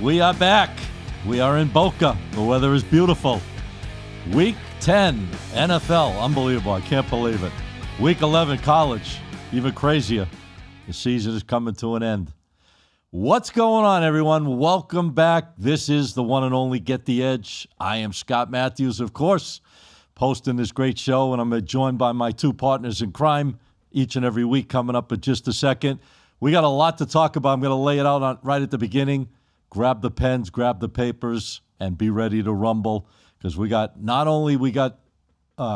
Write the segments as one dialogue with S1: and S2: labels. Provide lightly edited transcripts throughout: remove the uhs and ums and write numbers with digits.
S1: We are back. We are in Boca. The weather is beautiful. Week 10, NFL. Unbelievable. I can't believe it. Week 11, college. Even crazier. The season is coming to an end. What's going on, everyone? Welcome back. This is the one and only Get the Edge. I am Scott Matthews, of course, posting this great show, and I'm joined by my two partners in crime each and every week coming up in just a second. We got a lot to talk about. I'm going to lay it out right at the beginning. Grab the pens, grab the papers, and be ready to rumble because we got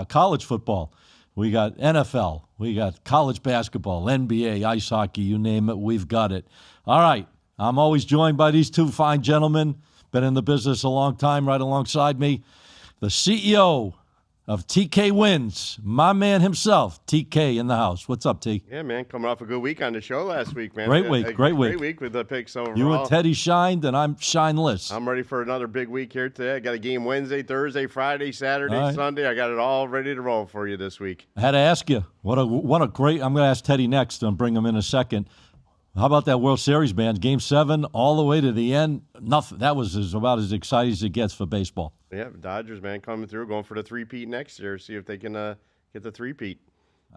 S1: college football, we got NFL, we got college basketball, NBA, ice hockey, you name it, we've got it. All right, I'm always joined by these two fine gentlemen, been in the business a long time, right alongside me, the CEO of TK Wins, my man himself, TK in the house. What's up, T?
S2: Yeah, man, coming off a good week on the show last week, man.
S1: Great week.
S2: Great week with the picks overall.
S1: You and Teddy shined, and I'm shineless.
S2: I'm ready for another big week here today. I got a game Wednesday, Thursday, Friday, Saturday,
S1: right.
S2: Sunday. I got it all ready to roll for you this week.
S1: I had to ask you, what a great, I'm going to ask Teddy next and bring him in a second. How about that World Series, man? Game 7 all the way to the end. Nothing. That was about as exciting as it gets for baseball.
S2: Yeah, Dodgers, man, coming through, going for the three-peat next year. See if they can get the three-peat.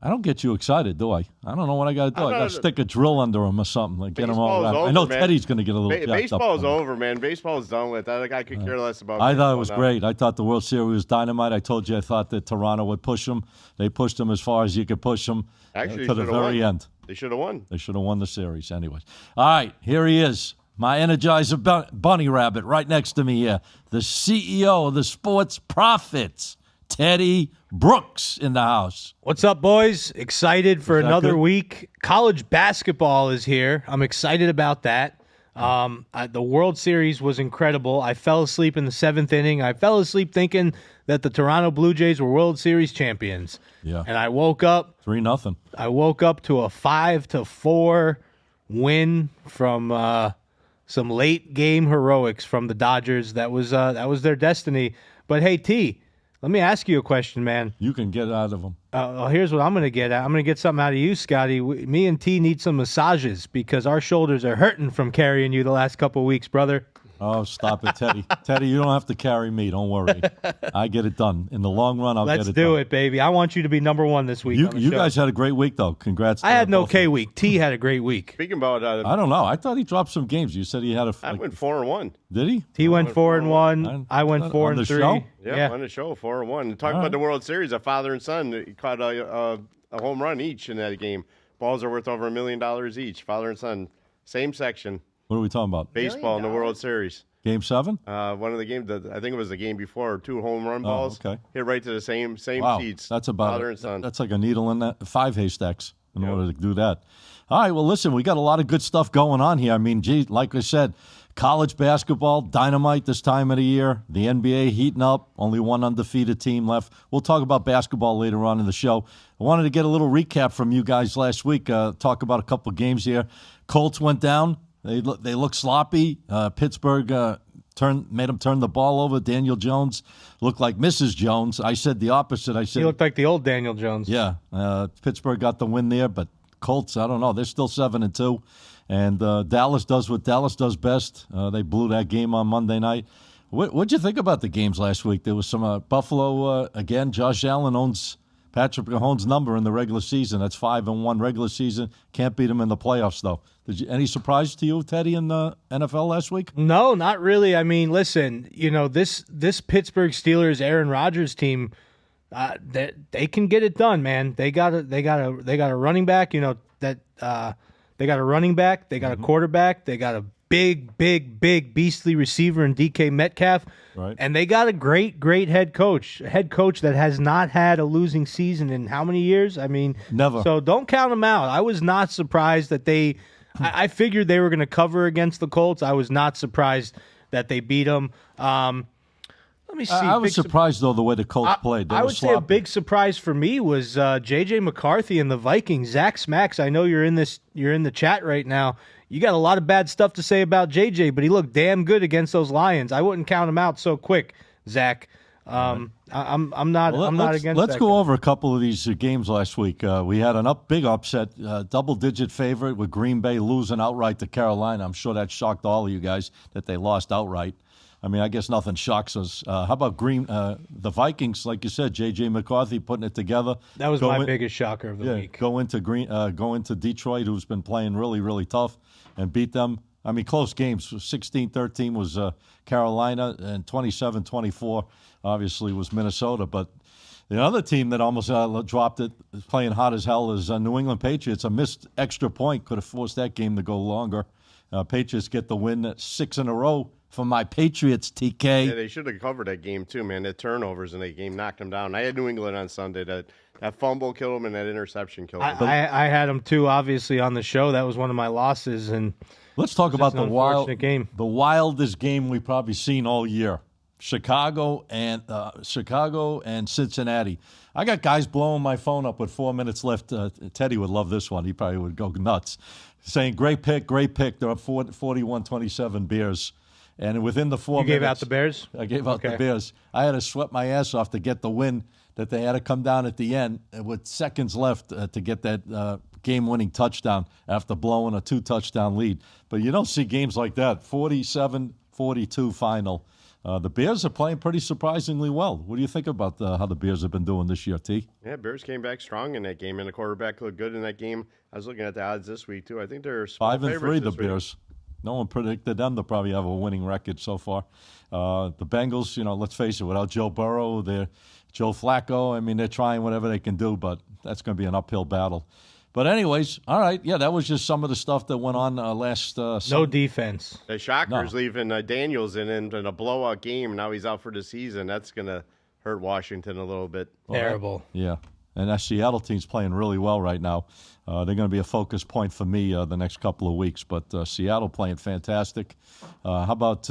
S1: I don't get you excited, do I? I don't know what I got to do. I got to stick a drill under them or something. Like get them all wrapped. I know man. Teddy's going to get a little jacked up.
S2: Baseball's over, man. Baseball's done with. I could care less about
S1: I thought it was great. I thought the World Series was dynamite. I told you I thought that Toronto would push them. They pushed them as far as you could push them to the very end.
S2: They should have won.
S1: They should have won the series anyways. All right, here he is. My Energizer bunny rabbit right next to me here. The CEO of the Sports Profits, Teddy Brooks in the house.
S3: What's up, boys? Excited for another week. College basketball is here. I'm excited about that. The World Series was incredible. I fell asleep in the 7th inning. I fell asleep thinking that the Toronto Blue Jays were World Series champions.
S1: Yeah.
S3: And I woke up
S1: 3-0.
S3: I woke up to a 5-4 win from some late game heroics from the Dodgers. That was their destiny. But hey, T, let me ask you a question, man.
S1: You can get out of them.
S3: Here's what I'm going to get at. I'm going to get something out of you, Scotty. Me and T need some massages because our shoulders are hurting from carrying you the last couple of weeks, brother.
S1: Oh, stop it, Teddy. Teddy, you don't have to carry me. Don't worry. I get it done. In the long run, I'll get it done.
S3: Let's do it, baby. I want you to be number one this week.
S1: You guys had a great week, though. Congrats.
S3: I had an okay week. T had a great week.
S2: Speaking about
S1: I don't know. I thought he dropped some games. You said he had
S2: I went 4-1.
S1: Did he?
S3: He went 4-1. I went 4-3.
S1: Show?
S2: Yeah, on the show, 4-1. Talking about the World Series, a father and son caught a home run each in that game. Balls are worth over $1 million each. Father and son, same section.
S1: What are we talking about?
S2: Baseball in the World Series.
S1: Game 7?
S2: One of the games, I think it was the game before, 2 home run balls.
S1: Okay.
S2: Hit right to the same
S1: Wow,
S2: sheets.
S1: that's about
S2: father
S1: it.
S2: and son.
S1: That's like a needle in 5 haystacks in order to do that. All right, well, listen, we got a lot of good stuff going on here. I mean, gee, like I said, college basketball, dynamite this time of the year. The NBA heating up. Only one undefeated team left. We'll talk about basketball later on in the show. I wanted to get a little recap from you guys last week, talk about a couple games here. Colts went down. They look sloppy. Pittsburgh made him turn the ball over. Daniel Jones looked like Mrs. Jones. I said the opposite. I said
S3: he looked like the old Daniel Jones.
S1: Yeah, Pittsburgh got the win there, but Colts, I don't know. They're still 7-2, and Dallas does what Dallas does best. They blew that game on Monday night. What'd you think about the games last week? There was some Buffalo again. Josh Allen owns Patrick Mahomes' number in the regular season. That's 5-1 regular season. Can't beat him in the playoffs, though. Any surprise to you, Teddy, in the NFL last week?
S3: No, not really. I mean, listen, this Pittsburgh Steelers Aaron Rodgers team, they can get it done, man. They got a running back. They got a running back. They got a quarterback. They got a big beastly receiver in DK Metcalf.
S1: Right.
S3: And they got a great head coach. A head coach that has not had a losing season in how many years? I mean,
S1: never.
S3: So don't count them out. I was not surprised that they. I figured they were going to cover against the Colts. I was not surprised that they beat them. Let me see.
S1: I was surprised, though, the way the Colts played.
S3: I would say a big surprise for me was J.J. McCarthy and the Vikings. Zach Smacks, I know you're in the chat right now. You got a lot of bad stuff to say about J.J., but he looked damn good against those Lions. I wouldn't count him out so quick, Zach. I'm not.
S1: Well,
S3: I'm not against.
S1: Let's
S3: that
S1: go
S3: guy.
S1: over a couple of these games last week. We had a big upset, double-digit favorite with Green Bay losing outright to Carolina. I'm sure that shocked all of you guys that they lost outright. I mean, I guess nothing shocks us. How about the Vikings? Like you said, J.J. McCarthy putting it together.
S3: That was my biggest shocker of the week.
S1: Go into Detroit, who's been playing really, really tough, and beat them. I mean, close games. 16-13 was Carolina, and 27-24 obviously was Minnesota. But the other team that almost dropped it, is playing hot as hell, is New England Patriots. A missed extra point could have forced that game to go longer. Patriots get the win 6 in a row for my Patriots, TK.
S2: Yeah, they should have covered that game too, man. The turnovers in that game knocked them down. I had New England on Sunday. That fumble killed them and that interception killed them.
S3: I had them too, obviously, on the show. That was one of my losses. And
S1: let's talk about the
S3: game.
S1: The wildest game we've probably seen all year. Chicago and Cincinnati. I got guys blowing my phone up with 4 minutes left. Teddy would love this one. He probably would go nuts. Saying, great pick. They're up 41-27 Bears. And within the 4 minutes...
S3: You gave out the Bears?
S1: I gave out the Bears. I had to sweat my ass off to get the win that they had to come down at the end with seconds left to get that game-winning touchdown after blowing a 2-touchdown lead. But you don't see games like that. 47-42 final. The Bears are playing pretty surprisingly well. What do you think about how the Bears have been doing this year, T?
S2: Yeah, Bears came back strong in that game, and the quarterback looked good in that game. I was looking at the odds this week, too. I think they're
S1: 5-3, the Bears. No one predicted them to probably have a winning record so far. The Bengals, let's face it, without Joe Burrow, Joe Flacco, I mean, they're trying whatever they can do, but that's going to be an uphill battle. But anyways, all right, yeah, that was just some of the stuff that went on last
S3: No defense.
S2: The Shockers leaving Daniels in a blowout game. Now he's out for the season. That's going to hurt Washington a little bit.
S3: Terrible.
S1: Yeah. And that Seattle team's playing really well right now. They're going to be a focus point for me the next couple of weeks. But Seattle playing fantastic. How about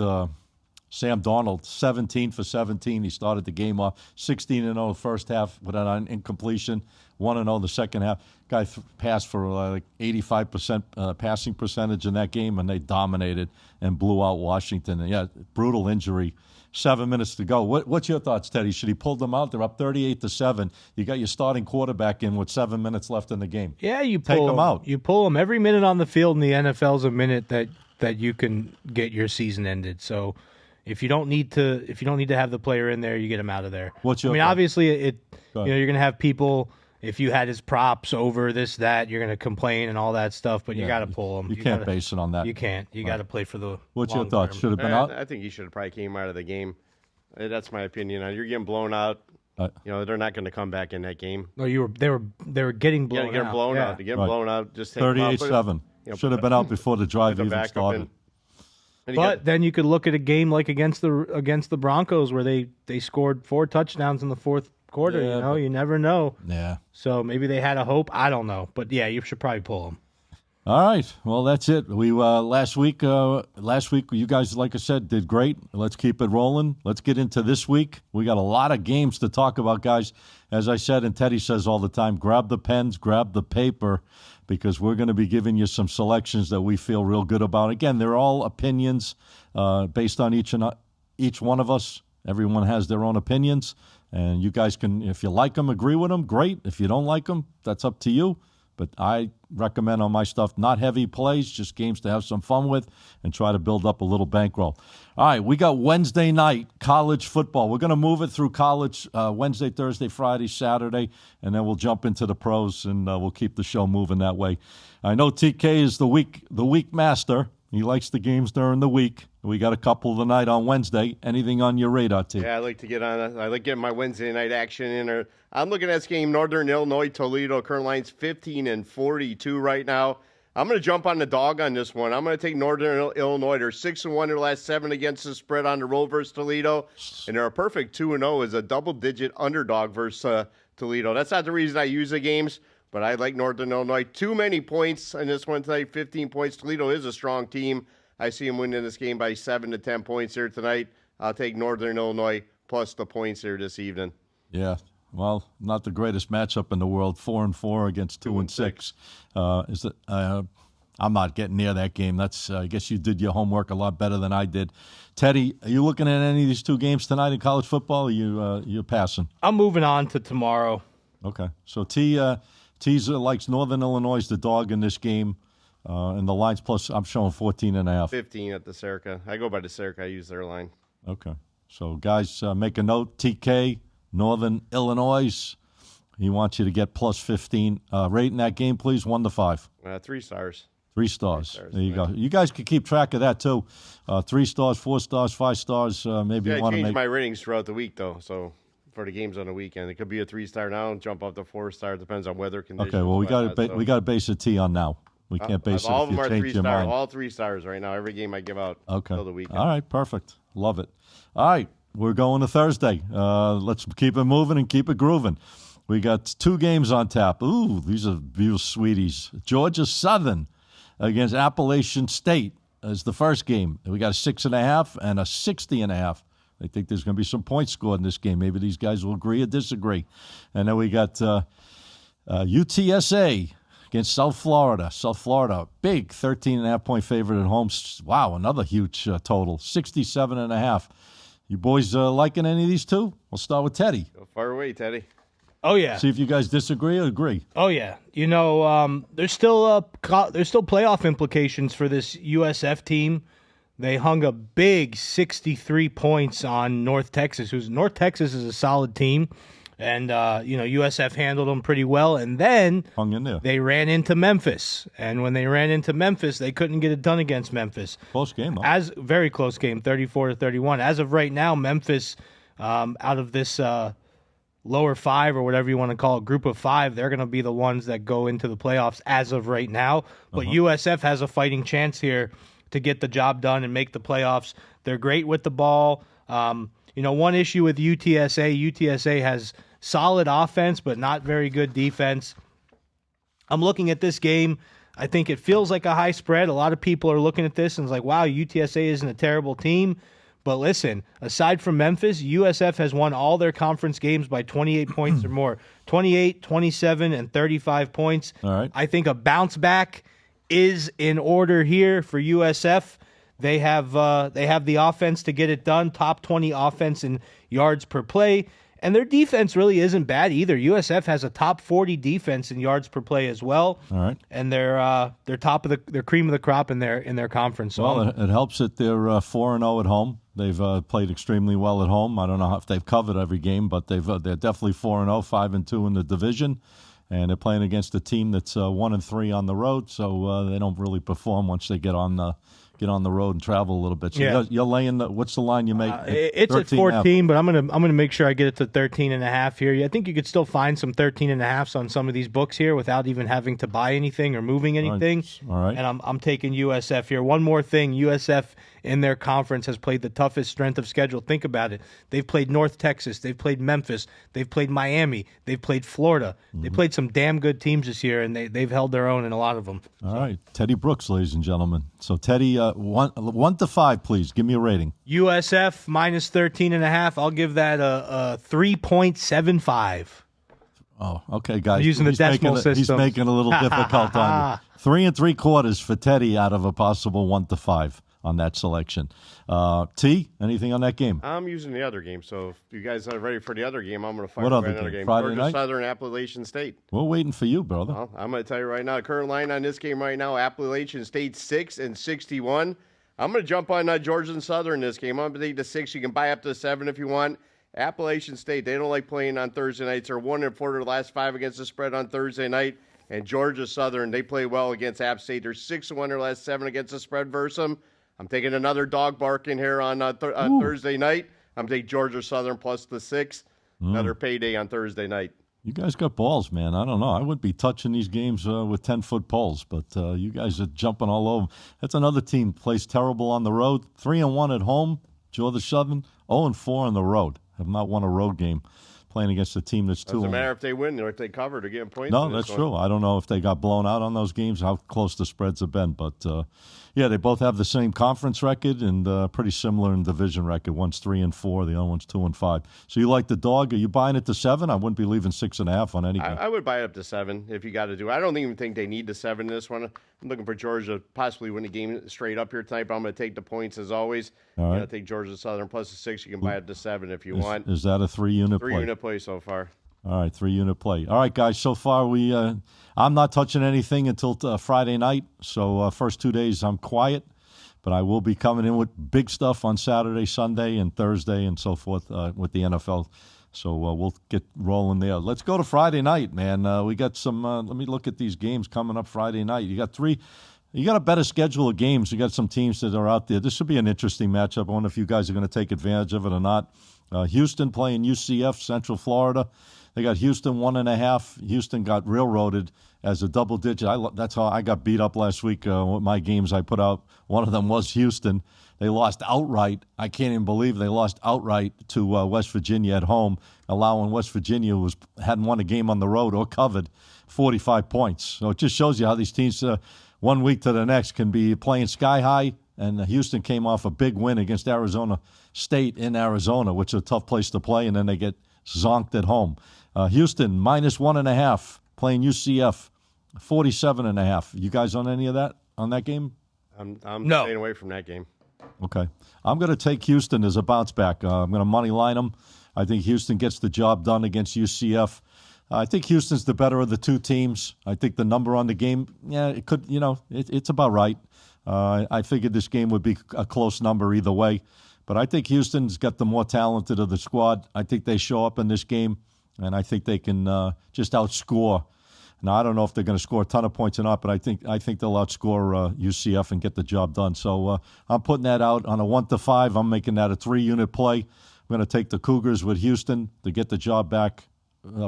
S1: Sam Darnold, 17 for 17. He started the game off 16-0 the first half with an incompletion, 1-0 the second half. Guy passed for like 85% passing percentage in that game, and they dominated and blew out Washington. And, yeah, brutal injury. 7 minutes to go. What's your thoughts, Teddy? Should he pull them out? They're up 38-7. You got your starting quarterback in with 7 minutes left in the game.
S3: Yeah, you
S1: take
S3: pull
S1: them out.
S3: You pull them. Every minute on the field in the NFL is a minute that you can get your season ended. So if you don't need to have the player in there, you get him out of there.
S1: What's your?
S3: Obviously, you're going to have people. If you had his props over this, that, you're going to complain and all that stuff, but you got to pull him.
S1: You can't base it on that.
S3: You can't. You got to play for the
S1: What's
S3: long
S1: your thoughts?
S3: term.
S1: Should have been out?
S2: I think he should have probably came out of the game. That's my opinion. You're getting blown out. They're not going to come back in that game.
S3: No, they were getting blown out.
S2: They're getting blown out. Just take
S1: 38-7. Should have been out before the drive even started.
S3: But then you could look at a game like against the Broncos where they scored 4 touchdowns in the fourth quarter.
S1: Yeah,
S3: you never know.
S1: Yeah.
S3: So maybe they had a hope. I don't know. But yeah, you should probably pull them.
S1: All right. Well, that's it. We last week you guys, like I said, did great. Let's keep it rolling. Let's get into this week. We got a lot of games to talk about, guys. As I said, and Teddy says all the time, grab the pens, grab the paper, because we're going to be giving you some selections that we feel real good about. Again, they're all opinions based on each one of us. Everyone has their own opinions, and you guys can, if you like them, agree with them, great. If you don't like them, that's up to you. But I recommend on my stuff not heavy plays, just games to have some fun with and try to build up a little bankroll. All right, we got Wednesday night college football. We're going to move it through college Wednesday, Thursday, Friday, Saturday, and then we'll jump into the pros and we'll keep the show moving that way. I know TK is the week master. He likes the games during the week. We got a couple tonight on Wednesday. Anything on your radar, T?
S2: Yeah, I like to get on. I like getting my Wednesday night action in. I'm looking at this game, Northern Illinois, Toledo. Current line's 15-42 right now. I'm going to jump on the dog on this one. I'm going to take Northern Illinois. They're 6-1 in their last 7 against the spread on the road versus Toledo, and they're a perfect 2-0 as a double-digit underdog versus Toledo. That's not the reason I use the games, but I like Northern Illinois. Too many points in this one tonight, 15 points. Toledo is a strong team. I see them winning this game by 7 to 10 points here tonight. I'll take Northern Illinois plus the points here this evening.
S1: Yeah. Well, not the greatest matchup in the world. 4-4 against 2-6. I'm not getting near that game. That's I guess you did your homework a lot better than I did. Teddy, are you looking at any of these 2 games tonight in college football? Or you're passing?
S3: I'm moving on to tomorrow.
S1: Okay. So T likes Northern Illinois, the dog in this game. And the line's plus, I'm showing 14.5.
S2: 15 at the Serica. I go by the Serica. I use their line.
S1: Okay. So, guys, make a note. TK, Northern Illinois. He wants you to get plus 15. Rate in that game, please, 1 to 5.
S2: 3 stars.
S1: 3 stars. There you go. You guys can keep track of that, too. 3 stars, 4 stars, 5 stars. Maybe you want to
S2: I change
S1: make
S2: my ratings throughout the week, though, so for the games on the weekend. It could be a 3-star now and jump up to 4-star. Depends on weather conditions.
S1: Okay, well, we got to base a T on now. We can't base it
S2: all
S1: if
S2: of them
S1: you
S2: are
S1: change your
S2: 3-star.
S1: mind.
S2: All 3 stars right now. Every game I give out until the weekend.
S1: All right, perfect. Love it. All right, we're going to Thursday. Let's keep it moving and keep it grooving. We got 2 games on tap. Ooh, these are beautiful sweeties. Georgia Southern against Appalachian State is the first game. We got a 6.5 and a 60.5. I think there's going to be some points scored in this game. Maybe these guys will agree or disagree. And then we got UTSA against South Florida. South Florida, big 13.5-point favorite at home. Wow, another huge total, 67.5. You boys liking any of these 2? We'll start with Teddy.
S2: Go far away, Teddy.
S3: Oh yeah.
S1: See if you guys disagree or agree.
S3: Oh yeah. There's still playoff implications for this USF team. They hung a big 63 points on North Texas. North Texas is a solid team. And, USF handled them pretty well. And then
S1: hung in there.
S3: They ran into Memphis. And when they ran into Memphis, they couldn't get it done against Memphis.
S1: Close game, huh?
S3: Very close game, 34-31. As of right now, Memphis, out of this lower 5 or whatever you want to call it, group of 5, they're going to be the ones that go into the playoffs as of right now. But USF has a fighting chance here to get the job done and make the playoffs. They're great with the ball. One issue with UTSA has solid offense, but not very good defense. I'm looking at this game. I think it feels like a high spread. A lot of people are looking at this and it's like, wow, UTSA isn't a terrible team. But listen, aside from Memphis, USF has won all their conference games by 28 points or more. 28, 27, and 35 points.
S1: All right.
S3: I think a bounce back is in order here for USF. They have the offense to get it done, top 20 offense in yards per play. And their defense really isn't bad either. USF has a top 40 defense in yards per play as well.
S1: All right.
S3: And they're cream of the crop in their conference. So
S1: well, it helps that they're 4-0 at home. They've played extremely well at home. I don't know if they've covered every game, but they're definitely 4-0, 5-2 in the division. And they're playing against a team that's 1-3 on the road, so they don't really perform once they get on the road and travel a little bit. So you're laying what's the line you make?
S3: It's at 14, but I'm gonna make sure I get it to 13.5 here. I think you could still find some 13.5s on some of these books here without even having to buy anything or moving anything.
S1: All right.
S3: And I'm taking USF here. One more thing, USF in their conference has played the toughest strength of schedule. Think about it. They've played North Texas. They've played Memphis. They've played Miami. They've played Florida. They played some damn good teams this year, and they've held their own in a lot of them.
S1: All right. Teddy Brooks, ladies and gentlemen. So, Teddy, 1 to 5, please. Give me a rating.
S3: USF minus 13.5. I'll give that a 3.75.
S1: Oh, okay, guys.
S3: Using the decimal system.
S1: He's making it a little difficult on you. 3 3/4 for Teddy out of a possible 1 to 5 on that selection. T, anything on that game?
S2: I'm using the other game, so if you guys are ready for the other game, I'm going to fire
S1: What other
S2: another
S1: game?
S2: game.
S1: Friday
S2: Georgia
S1: night?
S2: Southern, Appalachian State.
S1: We're waiting for you, brother.
S2: Well, I'm going to tell you right now, current line on this game right now, Appalachian State 6-61. I'm going to jump on Georgia and Southern this game. I'm going to take the 6. You can buy up to 7 if you want. Appalachian State, they don't like playing on Thursday nights. They're 1-4 their last 5 against the spread on Thursday night. And Georgia Southern, they play well against App State. They're 6-1 their last 7 against the spread versus them. I'm taking another dog bark in here on Thursday night. I'm taking Georgia Southern plus the 6. Another payday on Thursday night.
S1: You guys got balls, man. I don't know. I would be touching these games with 10-foot poles, but you guys are jumping all over. That's another team plays terrible on the road. 3-1 at home. Georgia Southern 0-4 on the road. Have not won a road game. playing against a team that's 2-1.
S2: Doesn't matter if they win or if they cover. They're getting points.
S1: No, that's true. I don't know if they got blown out on those games, how close the spreads have been. But, yeah, they both have the same conference record and pretty similar in division record. One's 3-4, the other one's 2-5. So you like the dog? Are you buying it to 7? I wouldn't be leaving 6.5 on any game.
S2: I would buy it up to 7 if you got to do. I don't even think they need the 7 in this one. I'm looking for Georgia to possibly win the game straight up here tonight, but I'm going to take the points as always.
S1: All right.
S2: Take Georgia Southern plus the 6. You can buy it to 7 if you want.
S1: Is that a 3-unit play?
S2: 3-unit play so far.
S1: All right, 3-unit play. All right, guys, so far I'm not touching anything until Friday night. So first 2 days I'm quiet. But I will be coming in with big stuff on Saturday, Sunday, and Thursday, and so forth with the NFL. So we'll get rolling there. Let's go to Friday night, man. We got some. Let me look at these games coming up Friday night. You got 3. You got a better schedule of games. You got some teams that are out there. This should be an interesting matchup. I wonder if you guys are going to take advantage of it or not. Houston playing UCF, Central Florida. They got Houston 1.5. Houston got railroaded as a double digit. That's how I got beat up last week with my games I put out. One of them was Houston. They lost outright. I can't even believe they lost outright to West Virginia at home, allowing West Virginia, who hadn't won a game on the road or covered, 45 points. So it just shows you how these teams, one week to the next, can be playing sky high. And Houston came off a big win against Arizona State in Arizona, which is a tough place to play, and then they get zonked at home. Houston, -1.5, playing UCF, 47.5. You guys on any of that, on that game?
S2: I'm
S3: No.
S2: staying away from that game.
S1: Okay. I'm going to take Houston as a bounce back. I'm going to money line them. I think Houston gets the job done against UCF. I think Houston's the better of the two teams. I think the number on the game, yeah, it could, it's about right. I figured this game would be a close number either way. But I think Houston's got the more talented of the squad. I think they show up in this game, and I think they can just outscore. Now, I don't know if they're going to score a ton of points or not, but I think they'll outscore UCF and get the job done. So I'm putting that out on a 1-5. I'm making that a 3-unit play. I'm going to take the Cougars with Houston to get the job back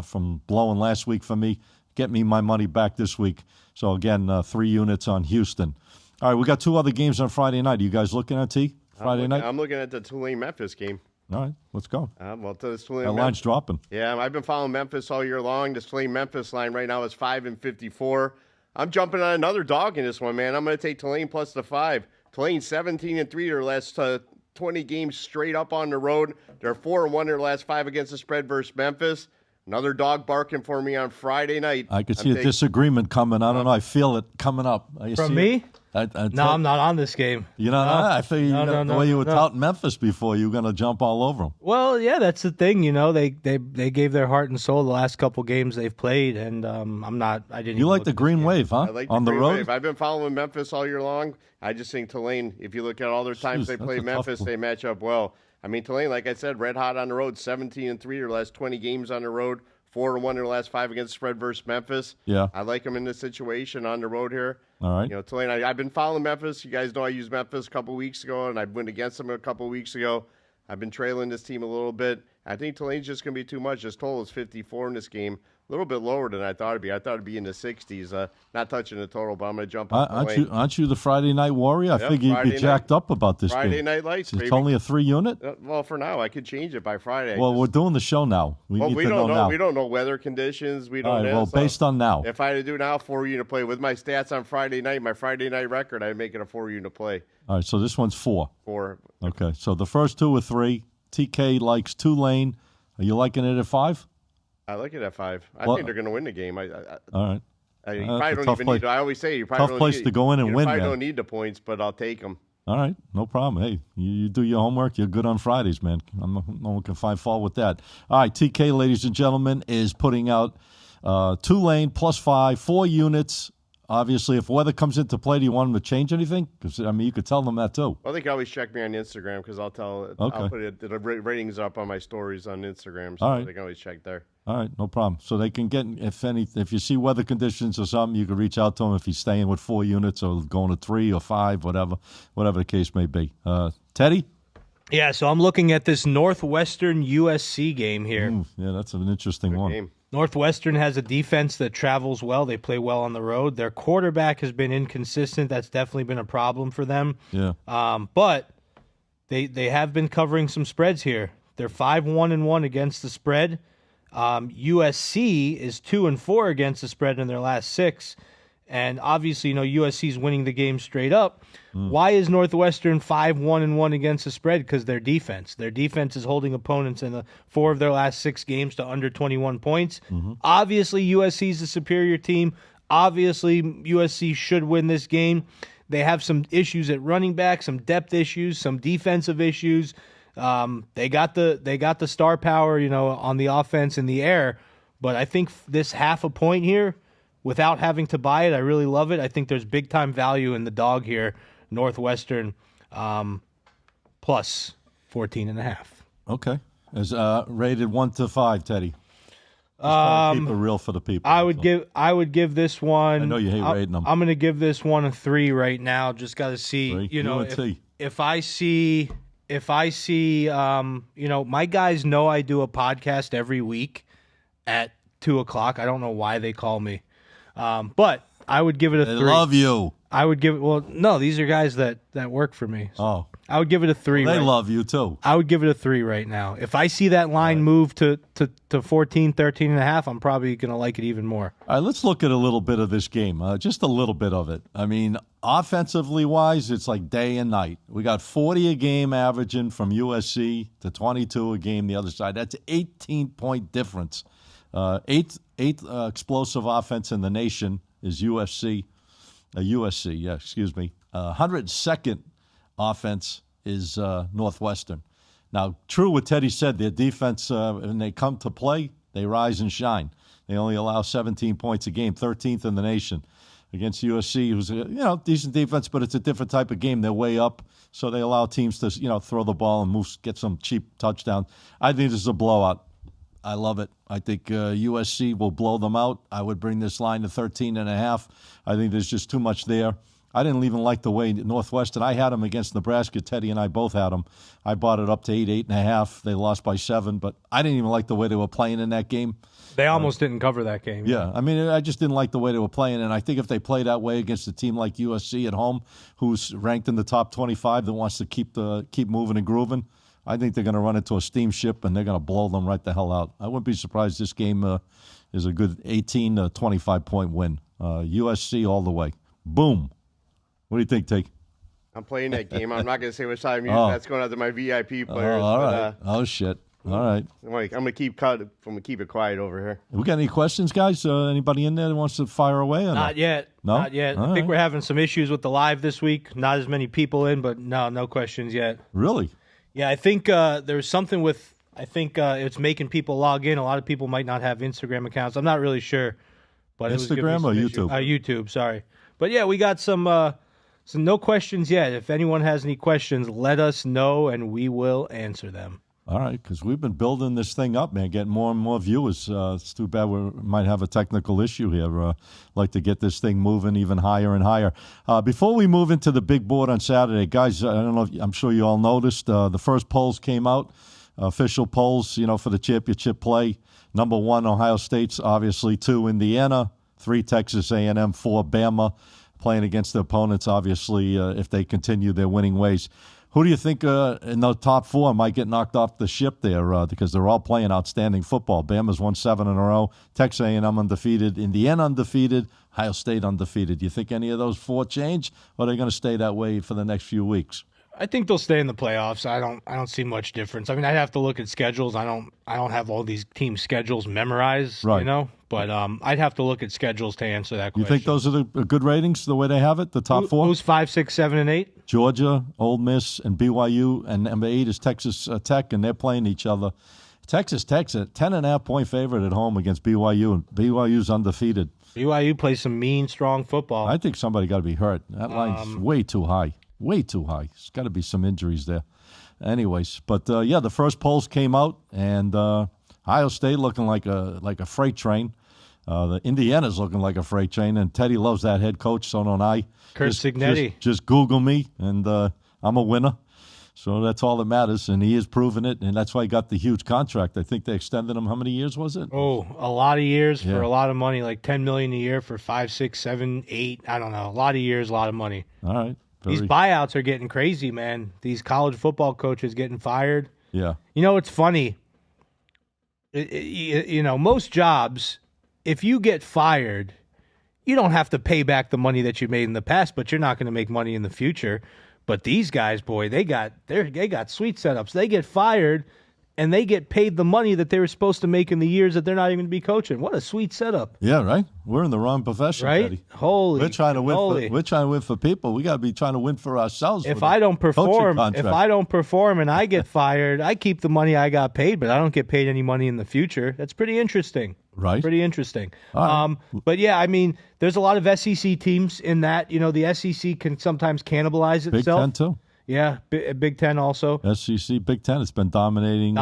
S1: from blowing last week for me. Get me my money back this week. So, again, 3 units on Houston. All right, we got 2 other games on Friday night. Are you guys looking at T? Friday night?
S2: I'm looking at the Tulane-Memphis game.
S1: All right, let's go.
S2: That
S1: line's dropping.
S2: Yeah, I've been following Memphis all year long. This Tulane-Memphis line right now is 5-54. I'm jumping on another dog in this one, man. I'm going to take Tulane plus the 5. Tulane 17-3 their last 20 games straight up on the road. They're 4-1 their last 5 against the spread versus Memphis. Another dog barking for me on Friday night.
S1: I could see a disagreement coming. I don't know. I feel it coming up.
S3: From me? No, I'm not on this game.
S1: You know, I figured the way you were touting Memphis before, you were going to jump all over them.
S3: Well, yeah, that's the thing. They gave their heart and soul the last couple games they've played, and I'm not. I didn't.
S1: You like the Green Wave, huh?
S2: I like
S1: on the road.
S2: Wave. I've been following Memphis all year long. I just think Tulane. If you look at all their times they play Memphis, they match up well. I mean, Tulane, like I said, red hot on the road, 17-3 their last 20 games on the road. 4-1 their last 5 against the spread versus Memphis.
S1: Yeah.
S2: I like them in this situation on the road here.
S1: All right.
S2: Tulane, I've been following Memphis. You guys know I used Memphis a couple weeks ago, and I went against them a couple weeks ago. I've been trailing this team a little bit. I think Tulane's just going to be too much. This total is 54 in this game. A little bit lower than I thought it'd be. I thought it'd be in the 60s. Not touching the total, but I'm going to jump on Tulane.
S1: Aren't you the Friday Night Warrior? I figured you'd be jacked up about this game.
S2: Friday Night Lights,
S1: It's
S2: baby.
S1: only a 3-unit?
S2: Well, for now, I could change it by Friday.
S1: Well, we're doing the show now. We need to know now.
S2: We don't know weather conditions. We don't
S1: All right,
S2: know.
S1: well, based on now.
S2: If I had to do now, 4-unit play. With my stats on Friday night, my Friday night record, I'd make it a 4-unit play.
S1: All right, so this one's 4.
S2: 4.
S1: Okay, so the first 2 are 3. TK likes Tulane. Are you liking it at 5?
S2: I like it at 5. I think they're going to win the game.
S1: All right.
S2: You probably don't even need to. I always say you probably
S1: tough
S2: don't
S1: place
S2: need,
S1: to go in and
S2: you
S1: win,
S2: probably
S1: man.
S2: don't need the points, but I'll take them.
S1: All right, no problem. Hey, you do your homework. You're good on Fridays, man. No one can find fault with that. All right, TK, ladies and gentlemen, is putting out Tulane plus 5, 4 units. Obviously, if weather comes into play, do you want them to change anything? Because you could tell them that too.
S2: Well, they can always check me on Instagram because I'll put the ratings up on my stories on Instagram, so they can always check there.
S1: All right, no problem. So they can get if you see weather conditions or something, you can reach out to him if he's staying with 4 units or going to 3 or 5, whatever the case may be. Teddy?
S3: Yeah, so I'm looking at this Northwestern USC game here.
S1: Yeah, that's an interesting one.
S2: Game.
S3: Northwestern has a defense that travels well. They play well on the road. Their quarterback has been inconsistent. That's definitely been a problem for them.
S1: Yeah.
S3: But they have been covering some spreads here. They're 5-1-1 against the spread. USC is 2-4 against the spread in their last 6. And obviously, USC is winning the game straight up. Why is Northwestern 5-1-1 against the spread? Because their defense. Their defense is holding opponents in 4 of their last 6 games to under 21 points. Obviously, USC is the superior team. Obviously, USC should win this game. They have some issues at running back, some depth issues, some defensive issues. They got the star power, on the offense in the air. But I think this half a point here, without having to buy it, I really love it. I think there's big time value in the dog here, Northwestern, plus 14.5.
S1: Okay. Is rated 1 to 5, Teddy? Keep it real for the people.
S3: I would give this one.
S1: I know you hate rating them.
S3: I'm going to give this one a 3 right now. Just got to see, if I see, my guys know I do a podcast every week at 2:00. I don't know why they call me. But I would give it a 3.
S1: They love you.
S3: I would give it. Well, no, these are guys that work for me. So I would give it a 3.
S1: They love you too.
S3: I would give it a 3 right now. If I see that line move to 14, 13.5, I'm probably going to like it even more.
S1: All right, let's look at a little bit of this game. Just a little bit of it. I mean, offensively wise, it's like day and night. We got 40 a game averaging from USC to 22 a game the other side. That's an 18-point difference. Eighth explosive offense in the nation is USC. 102nd offense is Northwestern. Now, true what Teddy said, their defense, when they come to play, they rise and shine. They only allow 17 points a game, 13th in the nation against USC, who's decent defense, but it's a different type of game. They're way up, so they allow teams to throw the ball and get some cheap touchdowns. I think this is a blowout. I love it. I think USC will blow them out. I would bring this line to 13.5. I think there's just too much there. I didn't even like the way Northwestern, I had them against Nebraska. Teddy and I both had them. I bought it up to 8.5. They lost by 7, but I didn't even like the way they were playing in that game.
S3: They almost didn't cover that game.
S1: Yeah, I mean, I just didn't like the way they were playing, and I think if they play that way against a team like USC at home, who's ranked in the top 25, that wants to keep moving and grooving, I think they're going to run into a steamship, and they're going to blow them right the hell out. I wouldn't be surprised this game is a good 18 to 25-point win. USC all the way. Boom. What do you think, Take?
S2: I'm playing that game. I'm not going to say which side I'm using. That's going out to my VIP players.
S1: All right. Shit. All right.
S2: I'm going to keep it quiet over here.
S1: We got any questions, guys? Anybody in there that wants to fire away? Or
S3: Not yet.
S1: No?
S3: Not yet.
S1: All
S3: I think
S1: right.
S3: we're having some issues with the live this week. Not as many people in, but no questions yet.
S1: Really?
S3: Yeah, I think there's something with. I think it's making people log in. A lot of people might not have Instagram accounts. I'm not really sure, but
S1: Instagram or YouTube?
S3: YouTube, sorry. But yeah, we got some no questions yet. If anyone has any questions, let us know and we will answer them.
S1: All right, because we've been building this thing up, man, getting more and more viewers. It's too bad we might have a technical issue here. Like to get this thing moving even higher and higher. Before we move into the big board on Saturday, guys, I don't know if I'm sure you all noticed the first polls came out, official polls, for the championship play. Number 1, Ohio State's obviously 2, Indiana, 3, Texas A&M, 4, Bama, playing against the opponents, obviously, if they continue their winning ways. Who do you think in the top 4 might get knocked off the ship there? Because they're all playing outstanding football. Bama's won 7 in a row. Texas A&M undefeated. Indiana undefeated. Ohio State undefeated. Do you think any of those 4 change, or are they going to stay that way for the next few weeks?
S3: I think they'll stay in the playoffs. I don't see much difference. I mean, I'd have to look at schedules. I don't have all these team schedules memorized,
S1: right.
S3: But I'd have to look at schedules to answer that question.
S1: You think those are the good ratings, the way they have it, the top 4?
S3: Who's 5, 6, 7, and 8?
S1: Georgia, Ole Miss, and BYU, and number 8 is Texas Tech, and they're playing each other. Texas Tech's a 10.5-point favorite at home against BYU, and BYU's undefeated.
S3: BYU plays some mean, strong football.
S1: I think somebody got to be hurt. That line's way too high. Way too high. There's got to be some injuries there. Anyways, but the first polls came out, and Ohio State looking like a freight train. The Indiana's looking like a freight train, and Teddy loves that head coach, so don't I.
S3: Curt Cignetti.
S1: Just Google me, and I'm a winner. So that's all that matters, and he is proving it, and that's why he got the huge contract. I think they extended him. How many years was it?
S3: Oh, a lot of years for a lot of money, like $10 million a year for 5, 6, 7, 8. I don't know. A lot of years, a lot of money.
S1: All right.
S3: These buyouts are getting crazy, man. These college football coaches getting fired.
S1: Yeah.
S3: It's funny. Most jobs, if you get fired, you don't have to pay back the money that you made in the past, but you're not going to make money in the future. But these guys, boy, they got sweet setups. They get fired, and they get paid the money that they were supposed to make in the years that they're not even going to be coaching. What a sweet setup!
S1: Yeah, right. We're in the wrong profession,
S3: right?
S1: Eddie.
S3: Holy,
S1: we're trying to win.
S3: holy.
S1: We're trying to win for people. We got to be trying to win for ourselves.
S3: If I don't perform, and I get fired, I keep the money I got paid, but I don't get paid any money in the future. That's pretty interesting.
S1: Right.
S3: Pretty interesting.
S1: Right.
S3: But yeah, I mean, there's a lot of SEC teams in that. The SEC can sometimes cannibalize itself.
S1: Big Ten too.
S3: Yeah, Big Ten also.
S1: SEC, Big Ten, it's been dominating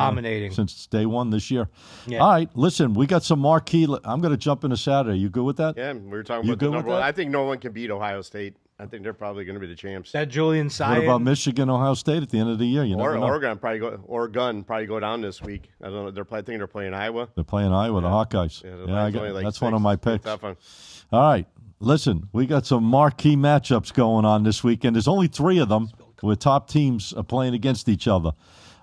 S1: since day one this year.
S3: Yeah.
S1: All right, listen, we got some marquee. I'm going to jump into Saturday. You good with that?
S2: Yeah, we were talking about the number one. I think no one can beat Ohio State. I think they're probably going to be the champs.
S3: That Julian Sion.
S1: What about Michigan, Ohio State at the end of the year?
S2: Oregon probably go down this week. I don't know. I think they're playing Iowa.
S1: They're playing Iowa, the Hawkeyes.
S2: Yeah,
S1: that's one of my picks.
S2: Tough one.
S1: All right, listen, we got some marquee matchups going on this weekend. There's only 3 of them where top teams are playing against each other.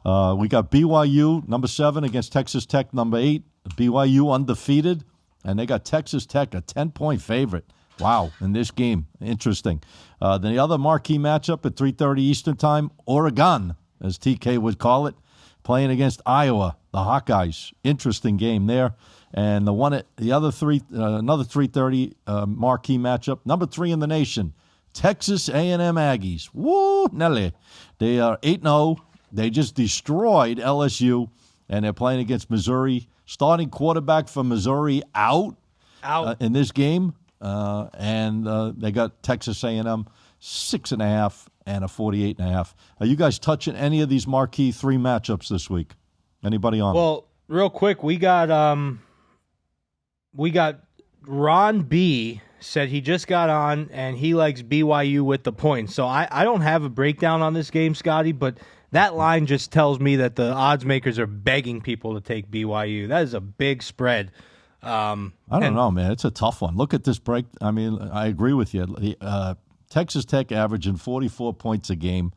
S1: We got BYU, number 7, against Texas Tech, number 8. BYU undefeated, and they got Texas Tech, a 10-point favorite. Wow, in this game. Interesting. Then the other marquee matchup at 3:30 Eastern Time, Oregon, as TK would call it, playing against Iowa, the Hawkeyes. Interesting game there. And another 3:30 marquee matchup, number 3 in the nation, Texas A&M Aggies. Woo, Nelly. They are 8-0. They just destroyed LSU, and they're playing against Missouri. Starting quarterback for Missouri out in this game. And they got Texas A&M 6.5 and a 48.5. Are you guys touching any of these marquee 3 matchups this week? Anybody on?
S3: Well, real quick, we got Ron B said he just got on and he likes BYU with the points. So I don't have a breakdown on this game, Scotty, but that line just tells me that the odds makers are begging people to take BYU. That is a big spread.
S1: I don't know, man. It's a tough one. Look at this break. I mean, I agree with you. Texas Tech averaging 44 points a game.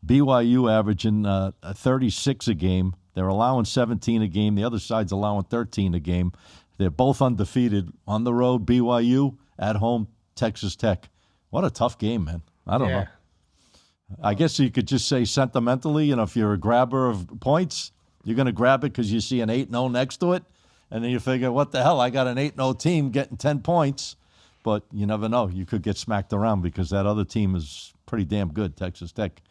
S1: BYU averaging 36 a game. They're allowing 17 a game. The other side's allowing 13 a game. They're both undefeated on the road, BYU, at home, Texas Tech. What a tough game, man. I don't know. I guess you could just say sentimentally, if you're a grabber of points, you're going to grab it because you see an 8-0 next to it. And then you figure, what the hell? I got an 8-0 team getting 10 points. But you never know. You could get smacked around because that other team is pretty damn good, Texas Tech.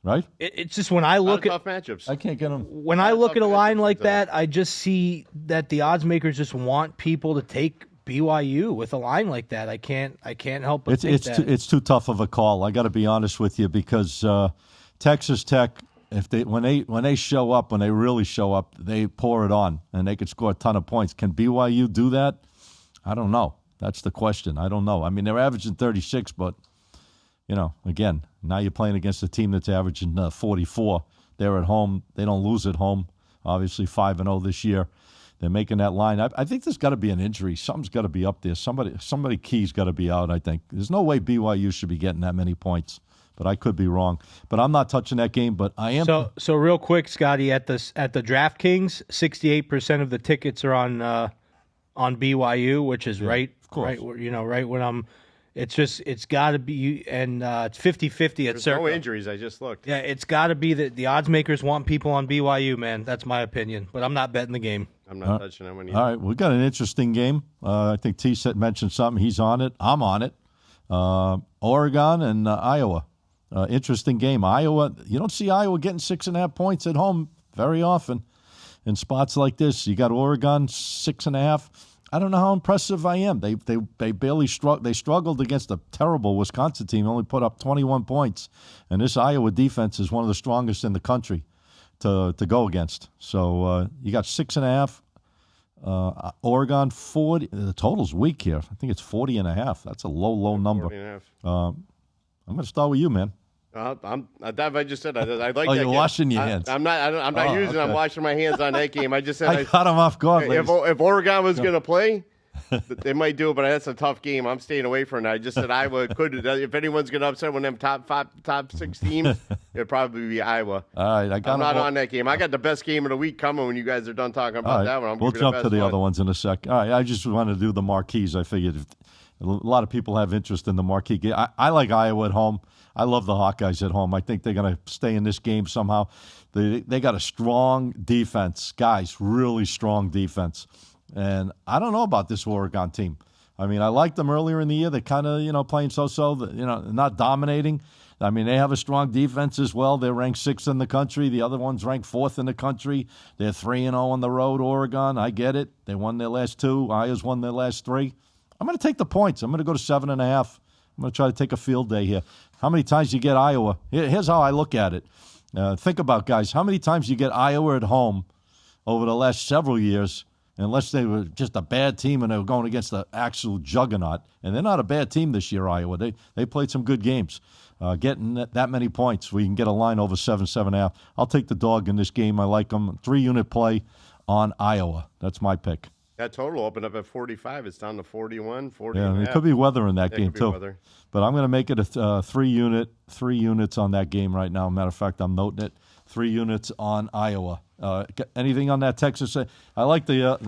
S1: Right?
S3: It's just when I look at
S2: tough matchups.
S1: I can't get them.
S3: When I look at a line like that, I just see that the odds makers just want people to take BYU with a line like that. I can't help but think that.
S1: It's too tough of a call. I got to be honest with you because Texas Tech, when they show up, when they really show up, they pour it on and they could score a ton of points. Can BYU do that? I don't know. That's the question. I don't know. I mean, they're averaging 36, but again, now you're playing against a team that's averaging 44. They're at home. They don't lose at home. Obviously 5-0 this year. They're making that line. I think there's got to be an injury. Something's got to be up there. Somebody key's got to be out, I think. There's no way BYU should be getting that many points. But I could be wrong. But I'm not touching that game, but I am.
S3: So real quick, Scotty, at the DraftKings, 68% of the tickets are on BYU, which is right when I'm. It's got to be, and it's 50-50 at Circa.
S2: No injuries. I just looked.
S3: Yeah, it's got to be that the odds makers want people on BYU, man. That's my opinion, but I'm not betting the game.
S2: I'm not touching that one either.
S1: All right, we got an interesting game. I think T mentioned something. He's on it. I'm on it. Oregon and Iowa. Interesting game. Iowa. You don't see Iowa getting 6.5 points at home very often. In spots like this, you got Oregon 6.5. I don't know how impressive I am. They barely struggled against a terrible Wisconsin team. Only put up 21 points, and this Iowa defense is one of the strongest in the country to go against. So you got 6.5. Oregon 40. The total's weak here. I think it's 40.5. That's a low number.
S2: 40.5.
S1: I'm going to start with you, man.
S2: I just said I like that.
S1: You're washing your hands.
S2: I'm not using. Okay. I'm washing my hands on that game. I just said
S1: I caught him off guard.
S2: If Oregon was going to play, They might do it, but that's a tough game. I'm staying away from it. I just said Iowa could. If anyone's going to upset one of them top 6 teams, it'd probably be Iowa.
S1: All right,
S2: I'm not on that game. I got the best game of the week coming when you guys are done talking about that one.
S1: We'll jump to the other ones in a sec. All right, I just want to do the marquees. I figured a lot of people have interest in the marquee game. I like Iowa at home. I love the Hawkeyes at home. I think they're going to stay in this game somehow. They got a strong defense, guys, really strong defense. And I don't know about this Oregon team. I mean, I liked them earlier in the year. They're kind of, playing so-so, not dominating. I mean, they have a strong defense as well. They're ranked 6th in the country. The other one's ranked 4th in the country. They're 3-0 on the road, Oregon. I get it. They won their last 2. Iowa's won their last 3. I'm going to take the points. I'm going to go to 7.5. I'm going to try to take a field day here. How many times you get Iowa? Here's how I look at it. Think about, guys, how many times you get Iowa at home over the last several years, unless they were just a bad team and they were going against the actual juggernaut. And they're not a bad team this year, Iowa. They played some good games. Getting that many points, we can get a line over 7.5. I'll take the dog in this game. I like them. 3-unit play on Iowa. That's my pick.
S2: That total opened up at 45. It's down to 41, 40.
S1: Yeah, it could be weather in that game, too.
S2: Weather.
S1: But I'm going to make it a 3 units on that game right now. Matter of fact, I'm noting it. 3 units on Iowa. Anything on that Texas? I like the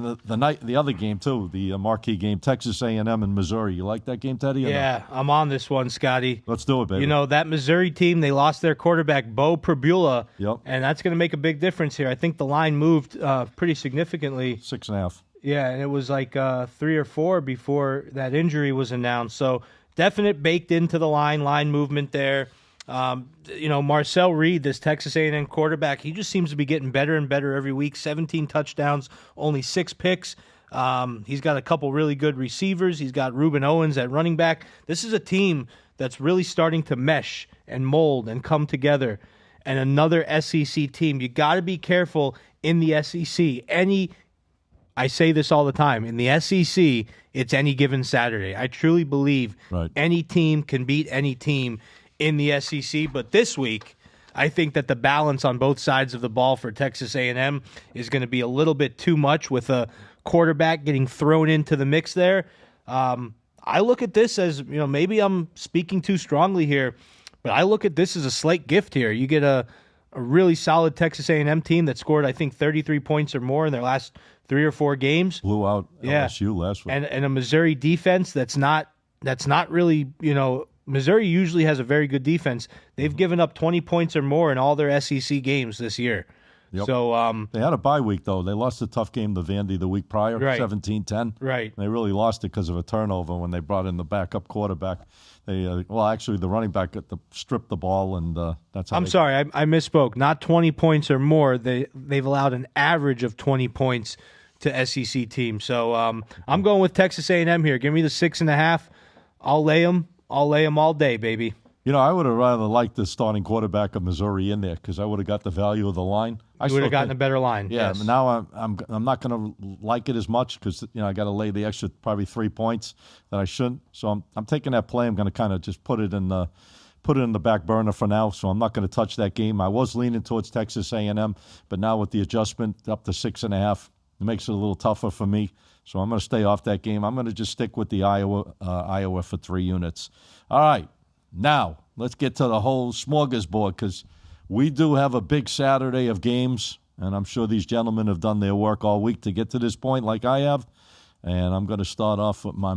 S1: other game too, the marquee game, Texas A&M and Missouri. You like that game, Teddy?
S3: Yeah, no? I'm on this one, Scotty.
S1: Let's do it, baby.
S3: That Missouri team, they lost their quarterback, Bo Pribula,
S1: yep.
S3: And that's going to make a big difference here. I think the line moved pretty significantly.
S1: 6.5.
S3: Yeah, and it was like 3 or 4 before that injury was announced. So definite baked into the line movement there. Marcel Reed, this Texas A&M quarterback, he just seems to be getting better and better every week. 17 touchdowns, only 6 picks. He's got a couple really good receivers. He's got Reuben Owens at running back. This is a team that's really starting to mesh and mold and come together. And another SEC team. You got to be careful in the SEC. I say this all the time. In the SEC, it's any given Saturday. I truly believe any team can beat any team in the SEC, but this week, I think that the balance on both sides of the ball for Texas A&M is going to be a little bit too much with a quarterback getting thrown into the mix there. I look at this as, maybe I'm speaking too strongly here, but I look at this as a slight gift here. You get a really solid Texas A&M team that scored, I think, 33 points or more in their last 3 or 4 games.
S1: Blew out LSU last week.
S3: And a Missouri defense that's not really, Missouri usually has a very good defense. They've given up 20 points or more in all their SEC games this year.
S1: Yep.
S3: So
S1: they had a bye week, though. They lost a tough game to Vandy the week prior, 17-10.
S3: Right.
S1: They really lost it because of a turnover when they brought in the backup quarterback. Actually, the running back stripped the ball, and that's how
S3: I'm sorry, I misspoke. Not 20 points or more. They've allowed an average of 20 points to SEC teams. So I'm going with Texas A&M here. Give me the 6.5. I'll lay them. I'll lay them all day, baby.
S1: I would have rather liked the starting quarterback of Missouri in there because I would have got the value of the line.
S3: You would have gotten a better line.
S1: Yeah.
S3: Yes.
S1: Now I'm not going to like it as much because I got to lay the extra probably 3 points that I shouldn't. So I'm taking that play. I'm going to kind of just put it in the back burner for now. So I'm not going to touch that game. I was leaning towards Texas A&M, but now with the adjustment up to 6.5, it makes it a little tougher for me. So I'm going to stay off that game. I'm going to just stick with the Iowa for 3 units. All right. Now, let's get to the whole smorgasbord because we do have a big Saturday of games, and I'm sure these gentlemen have done their work all week to get to this point like I have. And I'm going to start off with my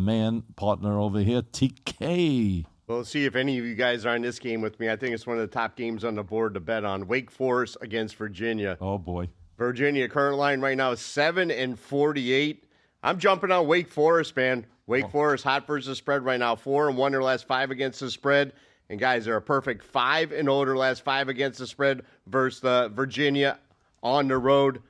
S1: partner over here, TK.
S2: Well, let's see if any of you guys are in this game with me. I think it's one of the top games on the board to bet on. Wake Forest against Virginia.
S1: Oh, boy.
S2: Virginia, current line right now is 7-48. I'm jumping on Wake Forest, man. Wake Forest, hot versus spread right now. 4-1 their last 5 against the spread. And, guys, they're a perfect 5-0 their last 5 against the spread versus Virginia on the road.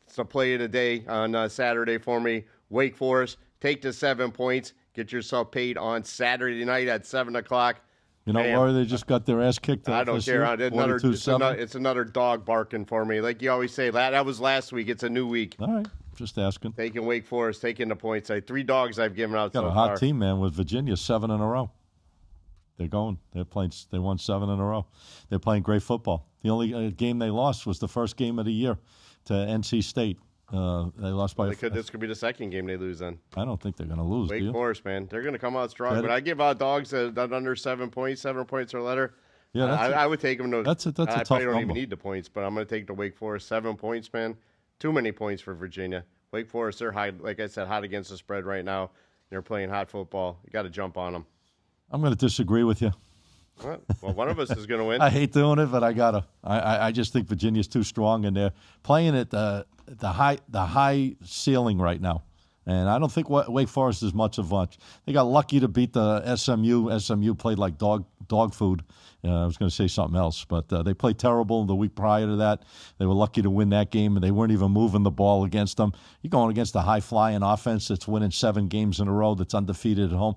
S2: It's a play of the day on Saturday for me. Wake Forest, take the 7 points. Get yourself paid on Saturday night at 7 o'clock.
S1: Laurie, they just got their ass kicked off.
S2: I don't care. It's another dog barking for me. Like you always say, that was last week. It's a new week.
S1: All right. Just asking.
S2: Taking Wake Forest, taking the points. 3 dogs I've given out so far.
S1: Got a hot team, man, with Virginia, 7 in a row. They're going. They won 7 in a row. They're playing great football. The only game they lost was the first game of the year to NC State. They lost by.
S2: This could be the second game they lose. Then
S1: I don't think they're going to lose.
S2: Wake Forest, man, they're going to come out strong. But I give out dogs that under 7 points, 7 points or letter.
S1: Yeah,
S2: I would take them.
S1: That's a tough
S2: I probably don't
S1: number.
S2: even need the points, but I'm going to take the Wake Forest 7 points, man. Too many points for Virginia. Wake Forest, they're high, like I said, hot against the spread right now. They're playing hot football. You got to jump on them.
S1: I'm going to disagree with you.
S2: Well, one of us is going to win.
S1: I hate doing it, but I gotta. I just think Virginia's too strong, and they're playing at the high ceiling right now. And I don't think Wake Forest is much of much. They got lucky to beat the SMU. SMU played like dog food. I was going to say something else, but they played terrible the week prior to that. They were lucky to win that game, and they weren't even moving the ball against them. You're going against a high-flying offense that's winning 7 games in a row, that's undefeated at home.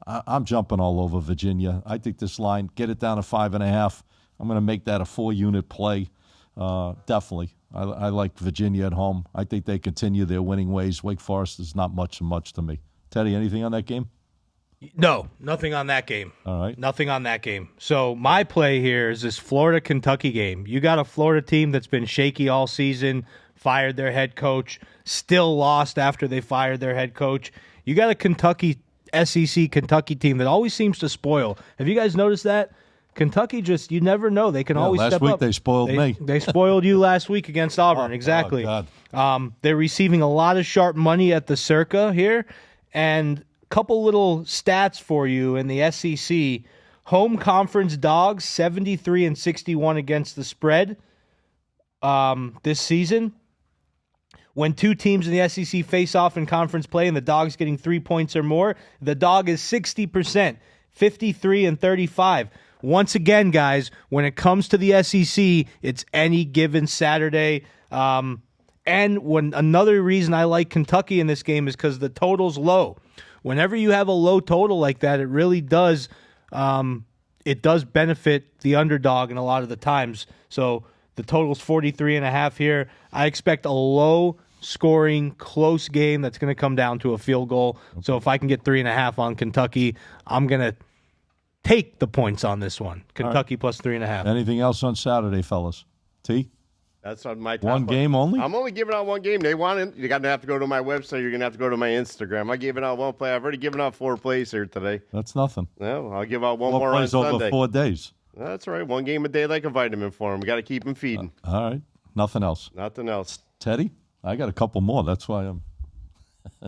S1: I'm jumping all over Virginia. I think this line, get it down to 5.5. I'm going to make that a 4-unit play. Definitely. I like Virginia at home. I think they continue their winning ways. Wake Forest is not much to me. Teddy, anything on that game?
S3: No, nothing on that game.
S1: All right.
S3: Nothing on that game. So my play here is this Florida-Kentucky game. You got a Florida team that's been shaky all season, fired their head coach, still lost after they fired their head coach. You got a SEC Kentucky team that always seems to spoil. Have you guys noticed that? Kentucky just, you never know. They can always step up.
S1: Last week they spoiled me.
S3: They spoiled you last week against Auburn. Exactly.
S1: Oh, God.
S3: They're receiving a lot of sharp money at the Circa here. And a couple little stats for you in the SEC. Home conference dogs, 73-61 against the spread this season. When 2 teams in the SEC face off in conference play and the dog's getting 3 points or more, the dog is 60%, 53-35. Once again, guys, when it comes to the SEC, it's any given Saturday. And another reason I like Kentucky in this game is because the total's low. Whenever you have a low total like that, it really does benefit the underdog in a lot of the times. So the total's 43.5 here. I expect a low-scoring, close game that's going to come down to a field goal. So if I can get 3.5 on Kentucky, I'm going to take the points on this one. Kentucky plus 3.5.
S1: Anything else on Saturday, fellas? T?
S2: That's on my top
S1: one game only?
S2: I'm only giving out one game. They want it. You're going to have to go to my website. You're going to have to go to my Instagram. I gave it out one play. I've already given out 4 plays here today.
S1: That's nothing.
S2: No, I'll give out one
S1: 4
S2: more on
S1: plays
S2: Sunday.
S1: over 4 days.
S2: That's right. One game a day like a vitamin for them. We got to keep them feeding.
S1: All right. Nothing else.
S2: Nothing else.
S1: Teddy? I got a couple more. That's why I'm...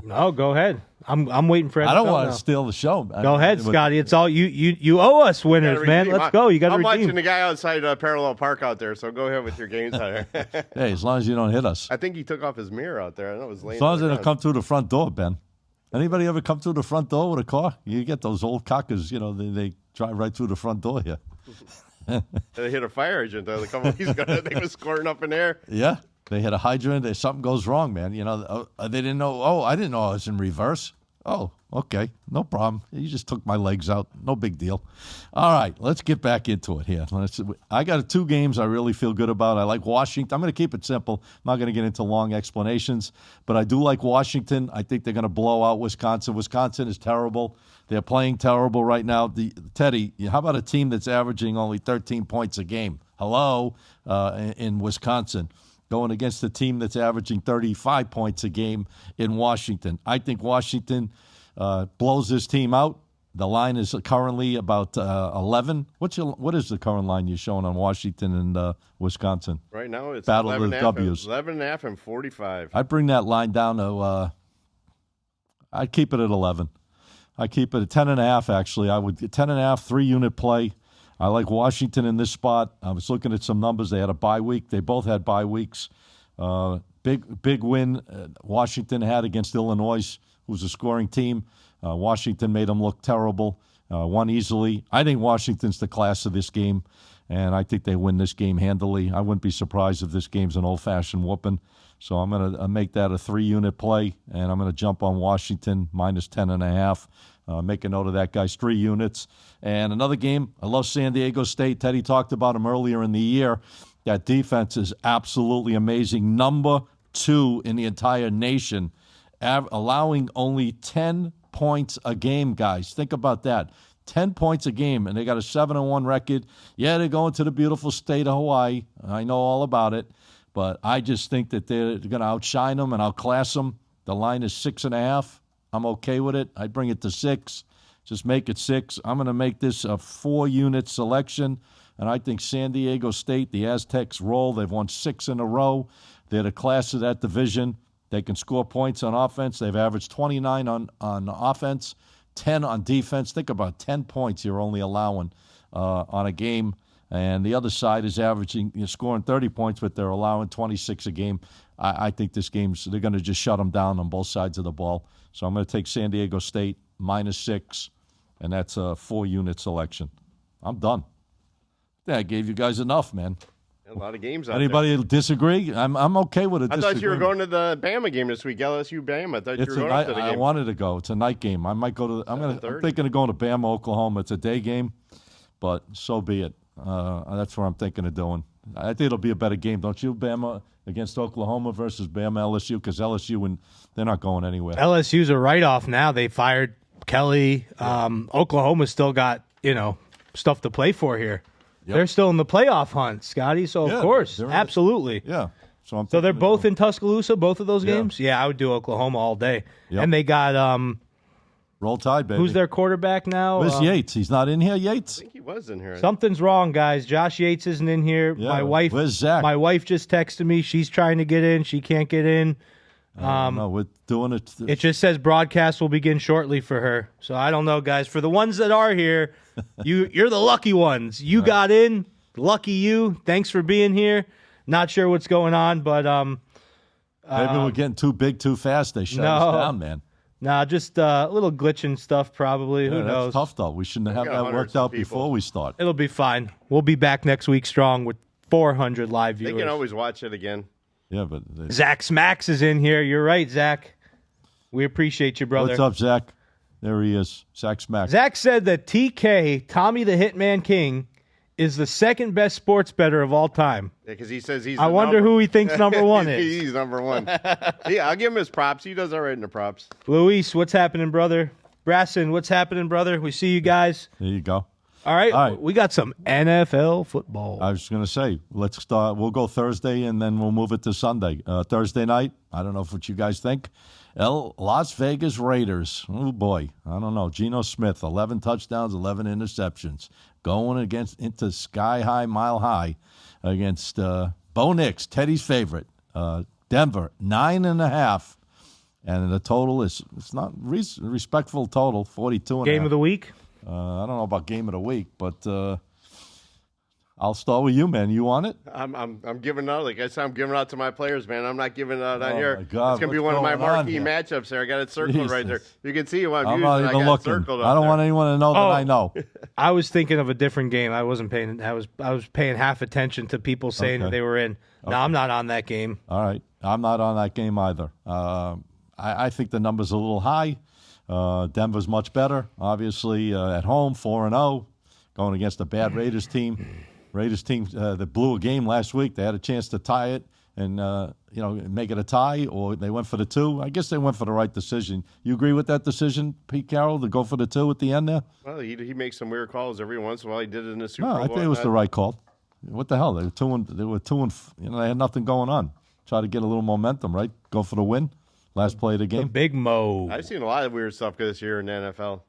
S3: No, go ahead. I'm waiting for.
S1: I don't want to steal the show.
S3: Go ahead, Scotty. It's all you owe us winners, man. Let's go. You got to
S2: I'm
S3: redeem.
S2: watching the guy outside Parallel Park out there, so go ahead with your games out there.
S1: Hey, as long as you don't hit us.
S2: I think he took off his mirror out there. I know it was laying.
S1: As long as they don't come through the front door, Ben. Anybody ever come through the front door with a car? You get those old cockers, they drive right through the front door here.
S2: They hit a fire agent there. A couple weeks ago, they was squirting up in there.
S1: Yeah. They hit a hydrant. Something goes wrong, man. They didn't know. Oh, I didn't know I was in reverse. Oh, okay. No problem. You just took my legs out. No big deal. All right. Let's get back into it here. I got 2 games I really feel good about. I like Washington. I'm going to keep it simple. I'm not going to get into long explanations, but I do like Washington. I think they're going to blow out Wisconsin. Wisconsin is terrible. They're playing terrible right now. Teddy, how about a team that's averaging only 13 points a game? Hello, in Wisconsin. Going against a team that's averaging 35 points a game in Washington. I think Washington blows this team out. The line is currently about 11. What is the current line you're showing on Washington and Wisconsin?
S2: Right now it's
S1: Battle of the
S2: 11.5 and 45.
S1: I'd bring that line down to I'd keep it at 11. I keep it at 10.5, actually. I would 10.5, 3-unit play. I like Washington in this spot. I was looking at some numbers. They had a bye week. They both had bye weeks. Big win Washington had against Illinois, who's a scoring team. Washington made them look terrible. Won easily. I think Washington's the class of this game, and I think they win this game handily. I wouldn't be surprised if this game's an old-fashioned whooping. So I'm going to make that a 3-unit play, and I'm going to jump on Washington minus 10.5. Make a note of that, guys. 3 units. And another game, I love San Diego State. Teddy talked about them earlier in the year. That defense is absolutely amazing. Number 2 in the entire nation, allowing only 10 points a game, guys. Think about that. 10 points a game, and they got a 7-1 record. Yeah, they're going to the beautiful state of Hawaii. I know all about it. but I just think that they're going to outshine them and outclass them. The line is 6.5. I'm okay with it. I'd bring it to 6. Just make it 6. I'm going to make this a 4-unit selection, and I think San Diego State, the Aztecs roll. They've won 6 in a row. They're the class of that division. They can score points on offense. They've averaged 29 on offense, 10 on defense. Think about 10 points you're only allowing on a game. And the other side is scoring 30 points, but they're allowing 26 a game. I think this game's, they're going to just shut them down on both sides of the ball. So I'm going to take San Diego State -6, and that's a 4-unit selection. I'm done. I gave you guys enough, man.
S2: A lot of games out
S1: Anybody disagree? I'm okay with it.
S2: I thought you were going to the Bama game this week, LSU Bama. I thought you were going to the game.
S1: I wanted to go. It's a night game. I might go to. I'm thinking of going to Bama, Oklahoma. It's a day game, but so be it. That's what I'm thinking of doing. I think it'll be a better game, don't you? Bama against Oklahoma versus Bama LSU, because LSU, and they're not going anywhere.
S3: LSU's a write-off now. They fired Kelly. Oklahoma's still got stuff to play for here. Yep. They're still in the playoff hunt, Scotty. So of course, absolutely.
S1: Yeah. So
S3: they're both in Tuscaloosa, both of those games. Yeah, I would do Oklahoma all day. Yep. And they got
S1: Roll Tide, baby.
S3: Who's their quarterback now?
S1: Where's Yates? He's not in here, Yates?
S2: I think he was in here.
S3: Something's wrong, guys. Josh Yates isn't in here.
S1: Yeah. Where's Zach?
S3: My wife just texted me. She's trying to get in. She can't get in.
S1: No, we're doing it.
S3: It just says broadcast will begin shortly for her. So I don't know, guys. For the ones that are here, you're the lucky ones. You got in. Lucky you. Thanks for being here. Not sure what's going on, but
S1: maybe we're getting too big too fast. They shut us down, man.
S3: Nah, just a little glitching stuff probably. Who knows?
S1: That's tough, though. We shouldn't have that worked out before we start.
S3: It'll be fine. We'll be back next week strong with 400 live viewers.
S2: They can always watch it again.
S1: Yeah, but
S3: Zach Smacks is in here. You're right, Zach. We appreciate you, brother.
S1: What's up, Zach? There he is, Zach Smacks.
S3: Zach said that TK, Tommy the Hitman King, is the second best sports bettor of all time.
S2: Yeah, because he says he's.
S3: I wonder who he thinks number one is.
S2: He's number one. Yeah, I'll give him his props. He does all right in the props.
S3: Luis, what's happening, brother? Brasson, what's happening, brother? We see you guys.
S1: There you go.
S3: All right. We got some NFL football.
S1: I was going to say, let's start. We'll go Thursday, and then we'll move it to Sunday. Thursday night, I don't know what you guys think. Las Vegas Raiders. Oh, boy. I don't know. Geno Smith, 11 touchdowns, 11 interceptions. Going into sky high, mile high against Bo Nix, Teddy's favorite. Denver, 9.5. And the total it's not respectful total, 42.5.
S3: Game of the week?
S1: I don't know about game of the week, but I'll start with you, man. You on it?
S2: I'm giving out. Like I said, I'm giving out to my players, man. I'm not giving out on here.
S1: My God,
S2: it's gonna be one of my marquee matchups there. I got it circled right there. You can see what I'm
S1: not
S2: using.
S1: even looking. I don't want anyone to know that I know.
S3: I was thinking of a different game. I wasn't paying. I was paying half attention to people saying that they were in. No, I'm not on that game.
S1: All right, I'm not on that game either. I think the number's a little high. Denver's much better, obviously, at home, 4-0, going against a bad Raiders team. Raiders team that blew a game last week. They had a chance to tie it and make it a tie, or they went for the 2. I guess they went for the right decision. You agree with that decision, Pete Carroll, to go for the 2 at the end there?
S2: Well, he makes some weird calls every once in a while. He did it in the Super Bowl.
S1: I think it was the right call. What the hell? They were 2 they had nothing going on. Try to get a little momentum, right? Go for the win. Last play of the game.
S3: Big Mo.
S2: I've seen a lot of weird stuff this year in the NFL.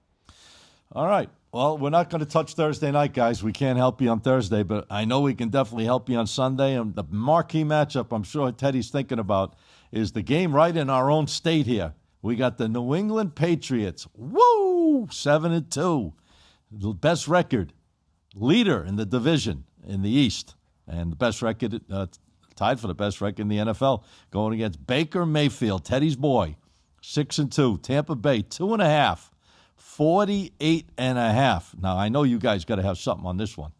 S1: All right. Well, we're not going to touch Thursday night, guys. We can't help you on Thursday, but I know we can definitely help you on Sunday. And the marquee matchup I'm sure Teddy's thinking about is the game right in our own state here. We got the New England Patriots. Woo! 7-2. The best record. Leader in the division in the East. And the best record, tied for the best record in the NFL, going against Baker Mayfield, Teddy's boy. 6-2. Tampa Bay, 2.5. 48.5. Now, I know you guys got to have something on this one.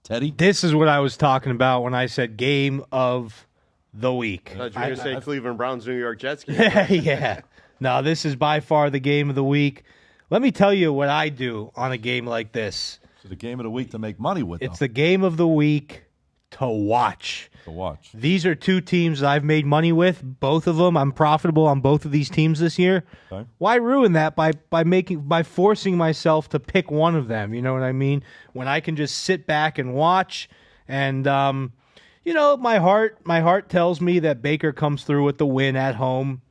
S1: Teddy?
S3: This is what I was talking about when I said game of the week.
S2: I thought you were going to say Cleveland Browns, New York Jets game.
S3: Yeah. No, this is by far the game of the week. Let me tell you what I do on a game like this.
S1: It's the game of the week to make money with,
S3: It's the game of the week to watch. These are 2 teams that I've made money with, both of them. I'm profitable on both of these teams this year. Okay. Why ruin that by forcing myself to pick one of them? You know what I mean? When I can just sit back and watch, and my heart tells me that Baker comes through with the win at home,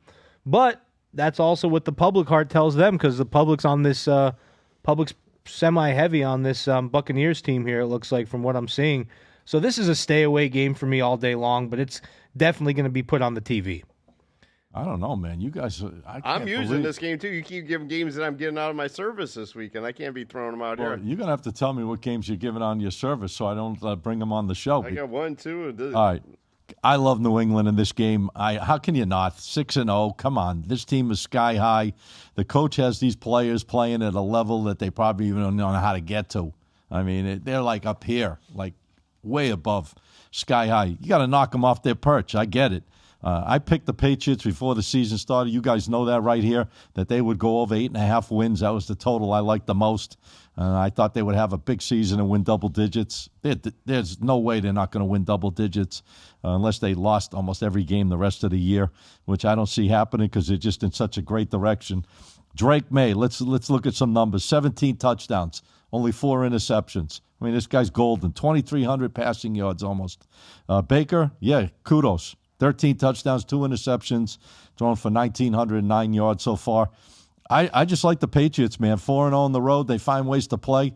S3: but that's also what the public heart tells them because the public's on this public's semi-heavy on this Buccaneers team here. It looks like from what I'm seeing. So this is a stay-away game for me all day long, but it's definitely going to be put on the TV.
S1: I don't know, man. You guys,
S2: I'm using this game too. You keep giving games that I'm getting out of my service this week, and I can't be throwing them out here.
S1: You're gonna have to tell me what games you're giving on your service, so I don't bring them on the show.
S2: I got 1, 2.
S1: All right, I love New England in this game. How can you not? 6-0. Come on, this team is sky high. The coach has these players playing at a level that they probably even don't know how to get to. I mean, they're like up here, like way above, sky high. You got to knock them off their perch. I get it. I picked the Patriots before the season started. You guys know that right here, that they would go over 8.5 wins. That was the total I liked the most. I thought they would have a big season and win double digits. There's no way they're not going to win double digits unless they lost almost every game the rest of the year, which I don't see happening because they're just in such a great direction. Drake May, let's look at some numbers. 17 touchdowns, only 4 interceptions. I mean, this guy's golden. 2,300 passing yards almost. Baker, yeah, kudos. 13 touchdowns, 2 interceptions, thrown for 1,909 yards so far. I just like the Patriots, man. 4-0 on the road. They find ways to play.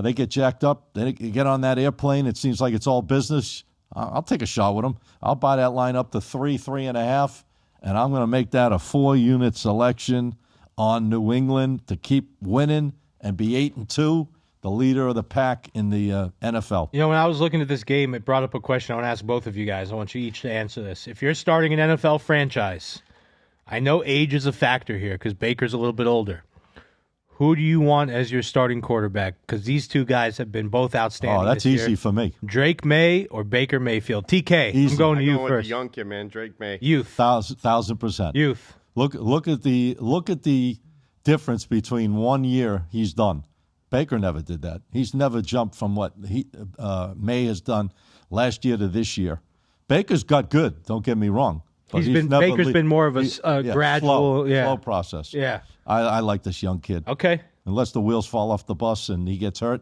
S1: They get jacked up. They get on that airplane. It seems like it's all business. I'll take a shot with them. I'll buy that line up to 3.5, and I'm going to make that a 4-unit selection on New England to keep winning and be 8-2. The leader of the pack in the NFL.
S3: When I was looking at this game, it brought up a question I want to ask both of you guys. I want you each to answer this. If you're starting an NFL franchise, I know age is a factor here because Baker's a little bit older. Who do you want as your starting quarterback? Because these two guys have been both outstanding.
S1: Oh, that's easy for me.
S3: Drake May or Baker Mayfield? TK,
S1: easy.
S3: I'm going to you
S2: with
S3: first.
S2: The young kid, man, Drake May.
S3: Youth.
S1: 1,000%.
S3: Youth.
S1: Look at the difference between 1 year he's done. Baker never did that. He's never jumped from what May has done last year to this year. Baker's got good. Don't get me wrong. But
S3: Baker's been more of a gradual,
S1: slow process.
S3: Yeah,
S1: I like this young kid.
S3: Okay.
S1: Unless the wheels fall off the bus and he gets hurt,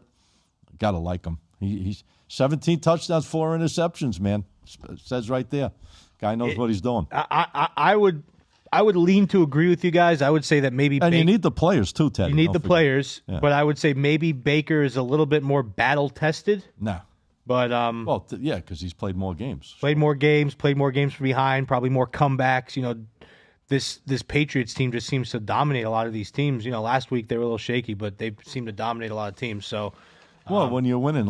S1: gotta like him. He's 17 touchdowns, 4 interceptions. Man, it says right there, guy knows what he's doing.
S3: I would lean to agree with you guys. I would say that maybe
S1: you need the players too, Teddy.
S3: You need the players, but I would say maybe Baker is a little bit more battle tested.
S1: No.
S3: But
S1: because he's played more games.
S3: Played more games from behind, probably more comebacks. This Patriots team just seems to dominate a lot of these teams. Last week they were a little shaky, but they seem to dominate a lot of teams. So
S1: when you're winning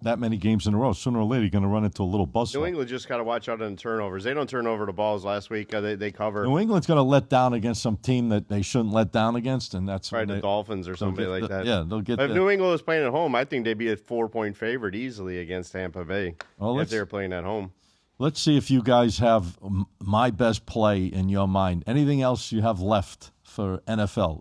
S1: that many games in a row, sooner or later you're going to run into a little buzzsaw.
S2: New England just got to watch out on the turnovers. They don't turn over the balls last week. They cover.
S1: New England's going to let down against some team that they shouldn't let down against, and that's
S2: right. The Dolphins or somebody like that.
S1: Yeah, they'll get.
S2: But if New England was playing at home, I think they'd be a 4-point favorite easily against Tampa Bay if they were playing at home.
S1: Let's see if you guys have my best play in your mind. Anything else you have left for NFL?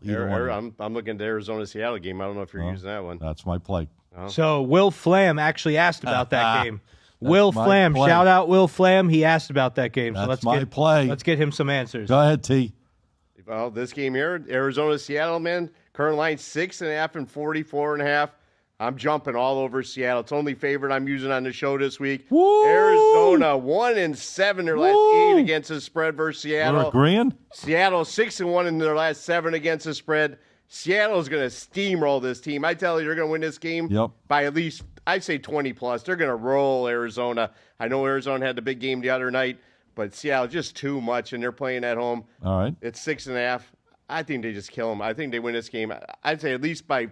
S2: I'm looking at the Arizona-Seattle game. I don't know if you're using that one.
S1: That's my play.
S3: So Will Flam actually asked about that game. Will Flam, shout out Will Flam. He asked about that game.
S1: So let's
S3: get him some answers.
S1: Go ahead, T.
S2: Well, this game here, Arizona-Seattle, man. Current line 6.5 and 44.5. I'm jumping all over Seattle. It's only favorite I'm using on the show this week.
S1: Woo!
S2: Arizona 1-7 their last 8 against the spread versus Seattle.
S1: We're agreeing?
S2: Seattle 6-1 in their last 7 against the spread. Seattle's going to steamroll this team. I tell you, they're going to win this game by at least, I'd say 20+. They're going to roll Arizona. I know Arizona had the big game the other night, but Seattle just too much, and they're playing at home.
S1: All right.
S2: It's 6.5. I think they just kill them. I think they win this game. I'd say at least by,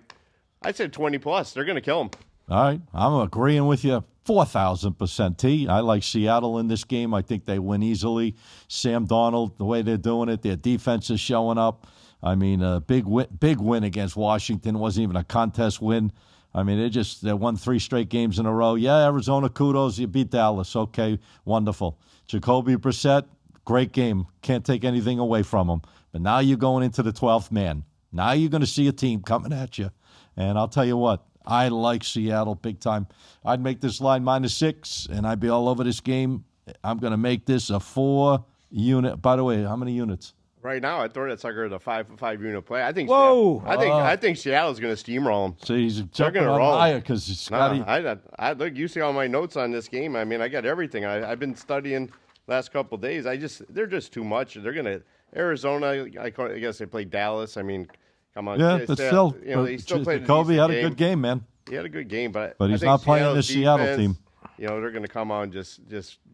S2: I'd say 20+. They're going to kill them.
S1: All right. I'm agreeing with you 4,000%, T. I like Seattle in this game. I think they win easily. Sam Darnold, the way they're doing it, their defense is showing up. I mean, a big win against Washington. It wasn't even a contest win. I mean, they won 3 straight games in a row. Yeah, Arizona, kudos. You beat Dallas. Okay, wonderful. Jacoby Brissett, great game. Can't take anything away from him. But now you're going into the 12th man. Now you're going to see a team coming at you. And I'll tell you what, I like Seattle big time. I'd make this line -6, and I'd be all over this game. I'm going to make this a 4-unit. By the way, how many units?
S2: Right now, I throw that sucker at a 5 unit play. I think.
S3: Whoa!
S2: I think Seattle's going to steamroll them.
S1: So he's jumping
S2: gonna
S1: on
S2: roll.
S1: higher because Scotty.
S2: I look. You see all my notes on this game. I mean, I got everything. I've been studying last couple of days. They're just too much. They're going to Arizona. I guess they played Dallas. I mean, come on.
S1: Yeah, but still,
S2: they still played.
S1: Kobe had a good game, man.
S2: He had a good game, but
S1: he's
S2: I think
S1: not playing the Seattle
S2: defense,
S1: team.
S2: They're going to come on just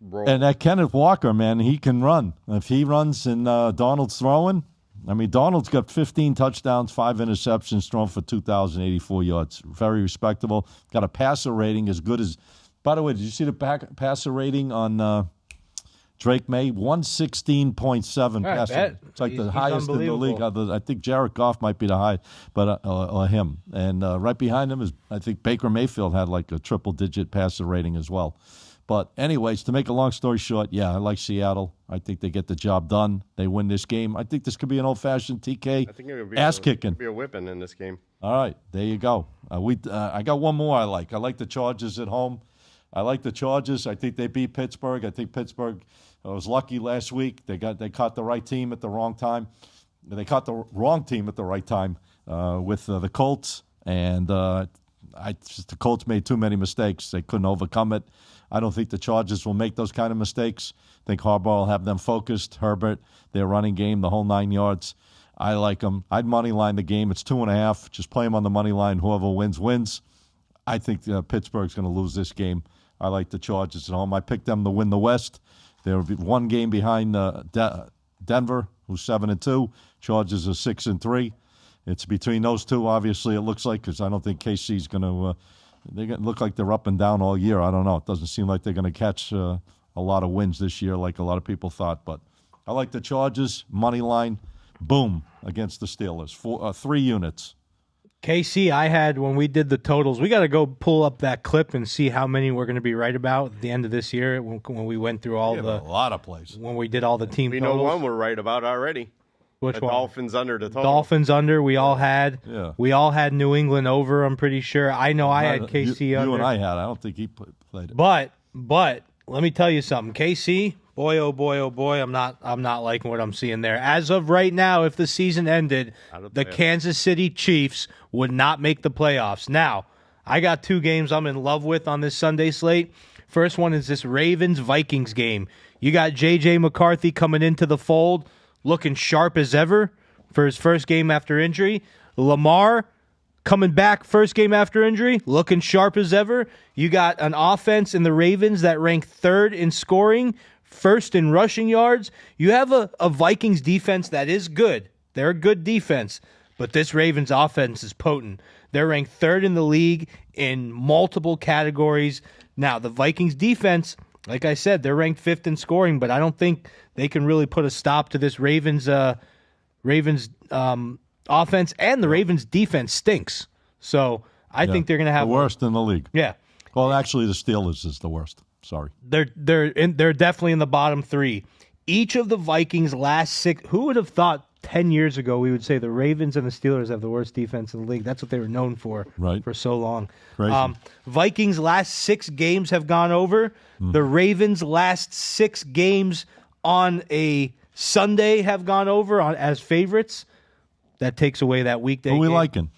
S2: roll.
S1: And that Kenneth Walker, man, he can run. If he runs and Donald's throwing, I mean, Donald's got 15 touchdowns, 5 interceptions, thrown for 2,084 yards. Very respectable. Got a passer rating as good as. By the way, did you see the passer rating on Drake May? 116.7 passer. It's like the highest in the league. I think Jared Goff might be the high, but or him. And right behind him is, I think Baker Mayfield had like a triple-digit passer rating as well. But anyways, to make a long story short, yeah, I like Seattle. I think they get the job done. They win this game. I think this could be an old-fashioned TK ass-kicking.
S2: Be a whipping in this game.
S1: All right, there you go. I got one more I like. I like the Chargers at home. I like the Chargers. I think they beat Pittsburgh. I think Pittsburgh was lucky last week. They caught the right team at the wrong time. They caught the wrong team at the right time with the Colts, and the Colts made too many mistakes. They couldn't overcome it. I don't think the Chargers will make those kind of mistakes. I think Harbaugh will have them focused. Herbert, their running game, the whole 9 yards. I like them. I'd money line the game. It's 2.5. Just play them on the money line. Whoever wins, wins. I think Pittsburgh's going to lose this game. I like the Chargers at home. I picked them to win the West. They're one game behind Denver, who's 7-2. Chargers are 6-3. It's between those two, obviously, it looks like, because I don't think KC's going to they're going to look like they're up and down all year. I don't know. It doesn't seem like they're going to catch a lot of wins this year like a lot of people thought. But I like the Chargers, money line, boom, against the Steelers. 3 units.
S3: KC, I had when we did the totals. We got to go pull up that clip and see how many we're going to be right about at the end of this year when we went through all
S1: a lot of plays.
S3: When we did all the team
S2: we
S3: totals.
S2: know one we're right about already.
S3: Which
S2: the
S3: one?
S2: Dolphins under the total.
S3: Dolphins under. We all had.
S1: Yeah.
S3: We all had New England over. I'm pretty sure. I know I had KC under.
S1: You and I had. I don't think he played it.
S3: But let me tell you something. KC, boy, oh boy, I'm not liking what I'm seeing there. As of right now, if the season ended, the Kansas City Chiefs would not make the playoffs. Now, I got 2 games I'm in love with on this Sunday slate. First one is this Ravens-Vikings game. You got J.J. McCarthy coming into the fold, looking sharp as ever for his first game after injury. Lamar coming back first game after injury, looking sharp as ever. You got an offense in the Ravens that rank 3rd in scoring, 1st in rushing yards. You have a Vikings defense that is good. They're a good defense, but this Ravens offense is potent. They're ranked 3rd in the league in multiple categories. Now, the Vikings defense, like I said, they're ranked 5th in scoring, but I don't think they can really put a stop to this Ravens offense, and the Ravens defense stinks. So I think they're going to have
S1: the worst in the league.
S3: Yeah.
S1: Well, actually, the Steelers is the worst. Sorry.
S3: They're definitely in the bottom 3. Each of the Vikings' last 6. Who would have thought 10 years ago we would say the Ravens and the Steelers have the worst defense in the league? That's what they were known for for so long.
S1: Crazy.
S3: Vikings' last 6 games have gone over. The Ravens' last 6 games on a Sunday have gone over as favorites. That takes away that weekday.
S1: Who are we
S3: game.
S1: liking?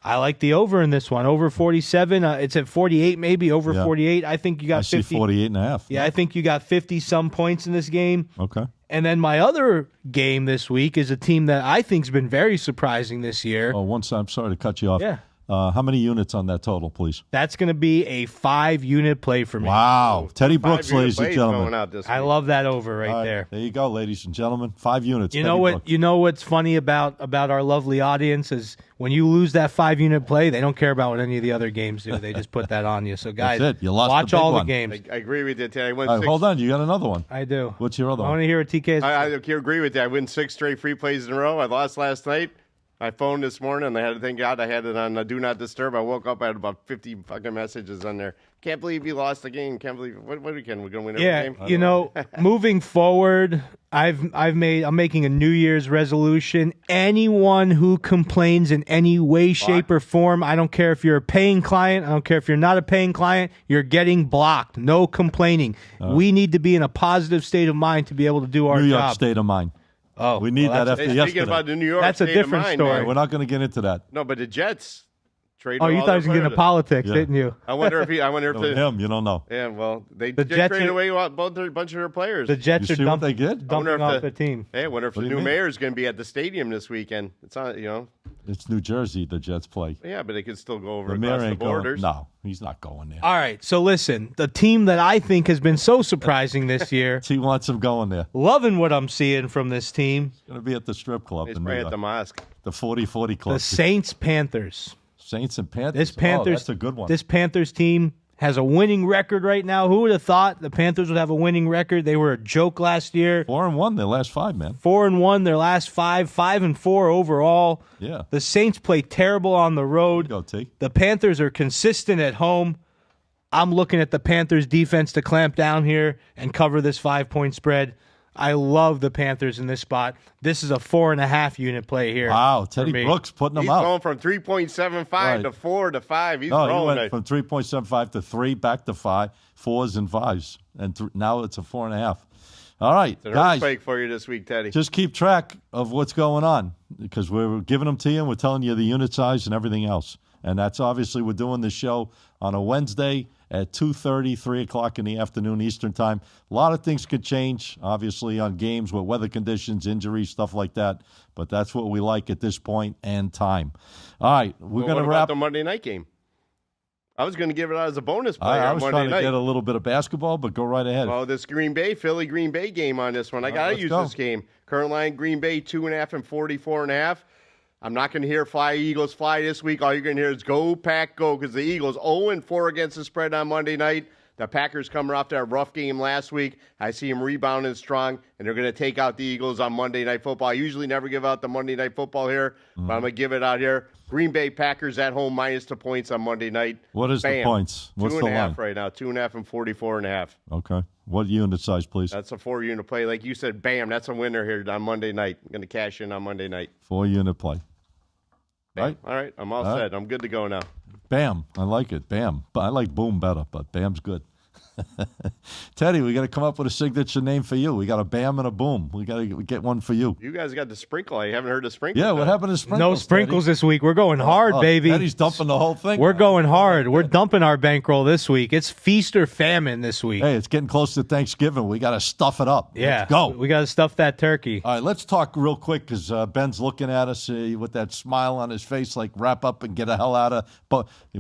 S3: I like the over in this one. Over 47. It's at 48 maybe. Over 48. I think you got 50.
S1: I see 48.5.
S3: Yeah, I think you got 50-some points in this game.
S1: Okay.
S3: And then my other game this week is a team that I think has been very surprising this year.
S1: Oh, I'm sorry to cut you off.
S3: Yeah.
S1: How many units on that total, please?
S3: That's going to be a 5-unit play for me.
S1: Wow. Teddy Brooks, ladies and gentlemen.
S3: I love that over right there.
S1: There you go, ladies and gentlemen. 5 units.
S3: You know what?
S1: Brooks.
S3: You know what's funny about our lovely audience is when you lose that 5-unit play, they don't care about what any of the other games do. They just put that on you. So guys,
S1: that's it. You lost
S3: watch
S1: the big
S3: all
S1: one.
S3: the games.
S2: I agree with you, Ted. I went
S1: All right,
S2: 6.
S1: hold on. You got another one.
S3: I do.
S1: What's your other
S3: I
S1: one?
S3: want to hear what TK's.
S2: I agree with you. I win 6 straight free plays in a row. I lost last night. My phone this morning, and I had to thank God I had it on Do Not Disturb. I woke up, I had about 50 fucking messages on there. Can't believe you lost the game. Can't believe what weekend we're gonna win every game.
S3: You know, moving forward, I'm making a New Year's resolution. Anyone who complains in any way, shape, or form, I don't care if you're a paying client, I don't care if you're not a paying client, you're getting blocked. No complaining. We need to be in a positive state of mind to be able to do our
S1: New York
S3: job.
S1: state of mind.
S3: Oh,
S1: We need that after
S2: Hey,
S1: yesterday.
S2: speaking about the New York
S3: That's a
S2: state of
S3: different
S2: mind,
S3: story.
S2: man.
S1: We're not going to get into that.
S2: No, but the Jets trade.
S3: Oh, you thought he was going to get into politics,
S1: Yeah.
S3: didn't you?
S2: I wonder if
S1: Him, you don't know.
S2: Yeah, well, they
S3: The
S2: just
S3: Jets
S2: traded
S3: are-
S2: away a bunch of their players.
S3: The Jets
S1: You
S3: are
S1: see what they did?
S2: I wonder
S3: dumping
S2: if
S3: off the team.
S2: Hey, I wonder if
S1: What
S2: the
S1: do you
S2: new
S1: mean?
S2: mayor is going to be at the stadium this weekend. It's not,
S1: It's New Jersey the Jets play.
S2: Yeah, but they could still go over
S1: The
S2: across
S1: mayor
S2: the
S1: ain't
S2: borders.
S1: going. No, he's not going there.
S3: All right, so listen, the team that I think has been so surprising this year,
S1: He wants him going there.
S3: loving what I'm seeing from this team,
S1: Going to be at the strip club
S2: It's
S1: in New
S2: probably at
S1: York.
S2: the mosque.
S1: The 40-40 club.
S3: the Saints Panthers.
S1: Saints and Panthers.
S3: This Panthers,
S1: that's a good one.
S3: This Panthers team has a winning record right now. Who would have thought the Panthers would have a winning record? They were a joke last year.
S1: 4-1 their last 5, man.
S3: 4-1 their last 5-4 overall.
S1: Yeah.
S3: The Saints play terrible on the road.
S1: Go, T.
S3: The Panthers are consistent at home. I'm looking at the Panthers defense to clamp down here and cover this 5-point spread. I love the Panthers in this spot. This is a 4.5 unit play here.
S1: Wow,
S3: for
S1: Teddy
S3: me.
S1: Brooks putting them
S2: He's
S1: out.
S2: going from 3.75
S1: Right.
S2: to 4 to 5. He's
S1: No, he
S2: rolling
S1: went
S2: it.
S1: from 3.75 to 3, back to 5, 4s and 5s, and now it's a 4.5. All right,
S2: It's an
S1: guys,
S2: earthquake for you this week, Teddy.
S1: just keep track of what's going on because we're giving them to you and we're telling you the unit size and everything else. And that's obviously we're doing this show on a Wednesday at 2:30, 3 o'clock in the afternoon Eastern time. A lot of things could change, obviously, on games with weather conditions, injuries, stuff like that. But that's what we like at this point and time. All right, we're
S2: Well,
S1: going
S2: what
S1: to
S2: about
S1: wrap.
S2: the Monday night game? I was going to give it out as a bonus play
S1: I
S2: on
S1: was
S2: Monday
S1: trying to
S2: night.
S1: get a little bit of basketball, but go right ahead.
S2: Well, this Philly Green Bay game on this one. I
S1: All
S2: got
S1: right,
S2: to
S1: let's
S2: use
S1: go.
S2: this game. Current line Green Bay 2.5 and 44.5. I'm not going to hear Fly Eagles fly this week. All you're going to hear is go Pack go because the Eagles 0-4 against the spread on Monday night. The Packers coming off that rough game last week. I see them rebounding strong, and they're going to take out the Eagles on Monday Night Football. I usually never give out the Monday Night Football here, but I'm going to give it out here. Green Bay Packers at home -2 points on Monday night.
S1: What is the
S2: Bam.
S1: points? What's the
S2: 2.5
S1: line?
S2: right now. 2.5 and 44.5.
S1: Okay. What unit size, please?
S2: That's a 4-unit play. Like you said, bam, that's a winner here on Monday night. I'm going to cash in on Monday night.
S1: 4-unit play. Right?
S2: All right, I'm all
S1: All
S2: set. I'm good to go now.
S1: Bam. I like it. Bam. But I like boom better, but bam's good. Teddy, we got to come up with a signature name for you. We got a bam and a boom. We got to get one for you.
S2: You guys got the sprinkle. I haven't heard the sprinkle.
S1: Yeah, what happened to sprinkles?
S3: No sprinkles
S1: Teddy?
S3: this week. We're going hard, baby.
S1: Teddy's dumping the whole thing.
S3: We're going hard. We're dumping our bankroll this week. It's feast or famine this week.
S1: Hey, it's getting close to Thanksgiving. We got to stuff it up.
S3: Yeah.
S1: Let's go.
S3: We got to stuff that turkey.
S1: All right, let's talk real quick because Ben's looking at us with that smile on his face, like wrap up and get the hell out of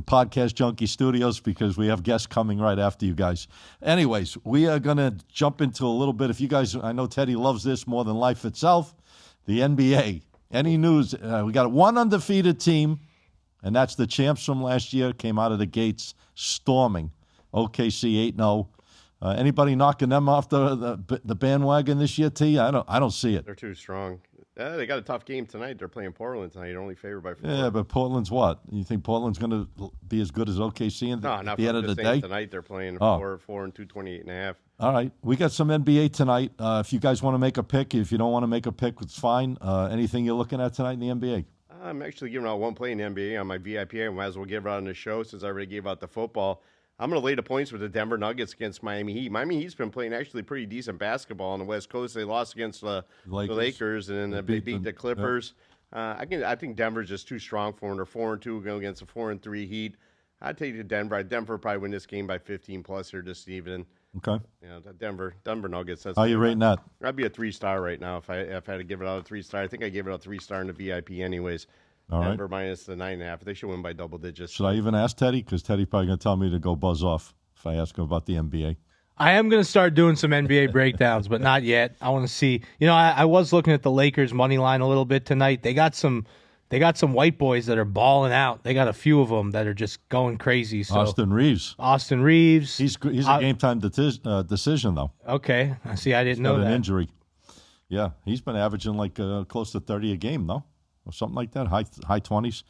S1: Podcast Junkie Studios because we have guests coming right after you guys. Anyways, we are going to jump into a little bit. If you guys, I know Teddy loves this more than life itself, the NBA. Any news? We got one undefeated team, and that's the champs from last year, came out of the gates storming. OKC 8-0. Anybody knocking them off the bandwagon this year, T? I don't see it.
S2: They're too strong. They got a tough game tonight. They're playing Portland tonight. They're only favored by 4.
S1: Yeah, but Portland's what? You think Portland's going to be as good as OKC
S2: No,
S1: at
S2: not
S1: the end of the day?
S2: Tonight they're playing
S1: Oh.
S2: 4 and 228.5.
S1: All right. We got some NBA tonight. If you guys want to make a pick, if you don't want to make a pick, it's fine. Anything you're looking at tonight in the NBA?
S2: I'm actually giving out one play in the NBA on my VIP. I might as well give it out on the show since I already gave out the football. I'm going to lay the points with the Denver Nuggets against Miami Heat. Miami Heat's been playing actually pretty decent basketball on the West Coast. They lost against the Lakers, and then they beat the Clippers. I think Denver's just too strong for them. They're 4-2 going against a 4-3 Heat. I'd take the Denver. Denver probably win this game by 15 plus here this evening.
S1: Okay.
S2: The Denver Nuggets. That's
S1: How you rating that?
S2: I'd be a 3-star right now if I had to give it out a 3-star. I think I gave it out a 3-star in the VIP anyways.
S1: All right.
S2: Denver minus the 9.5. They should win by double digits.
S1: Should I even ask Teddy? Because Teddy's probably going to tell me to go buzz off if I ask him about the NBA.
S3: I am going to start doing some NBA breakdowns, but not yet. I want to see. I was looking at the Lakers money line a little bit tonight. They got some white boys that are balling out. They got a few of them that are just going crazy. So
S1: Austin Reeves. He's a game time decision though.
S3: Okay, I see. I didn't know
S1: Got an
S3: that.
S1: injury. Yeah, he's been averaging like close to 30 a game though, or something like that. High 20s.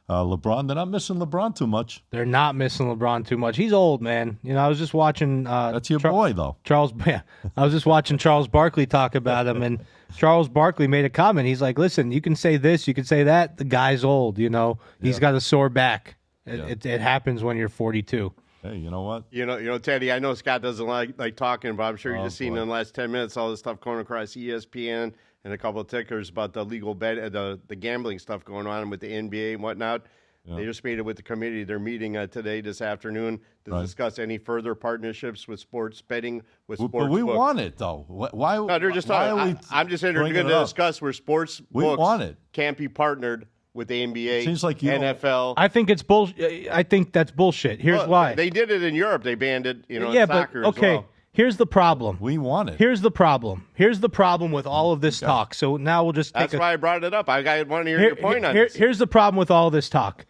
S1: LeBron, they're not missing LeBron too much.
S3: They're not missing LeBron too much. He's old, man. I was just watching.
S1: That's your boy though.
S3: Charles. Yeah, I was just watching Charles Barkley talk about him, and Charles Barkley made a comment. He's like, "Listen, you can say this, you can say that. The guy's old. He's got a sore back. It happens when you're 42."
S1: Hey, you know what?
S2: Teddy, I know Scott doesn't like talking, but I'm sure you've just seen
S1: boy.
S2: in the last 10 minutes all this stuff going across ESPN and a couple of tickers about the legal bet, the gambling stuff going on with the NBA and whatnot.
S1: Yeah.
S2: They just made it with the committee. They're meeting this afternoon to discuss any further partnerships with sports betting, with sports
S1: But we
S2: books.
S1: want it, though. Why?
S2: No, they're just
S1: why
S2: talking.
S1: are we
S2: I'm just going
S1: bringing it
S2: to
S1: up?
S2: discuss where sports
S1: We
S2: books
S1: want it.
S2: can't be partnered with the NBA,
S1: Seems like you don't-
S2: NFL.
S3: I think it's bullshit. I think that's bullshit. Here's
S2: Well,
S3: why.
S2: They did it in Europe. They banned it, in
S3: yeah,
S2: soccer
S3: but okay.
S2: as well.
S3: Here's the problem.
S1: We want it.
S3: Here's the problem. Here's the problem with all of this talk. So now we'll just take
S2: That's why I brought it up. I want to hear your point on this.
S3: Here's the problem with all this talk.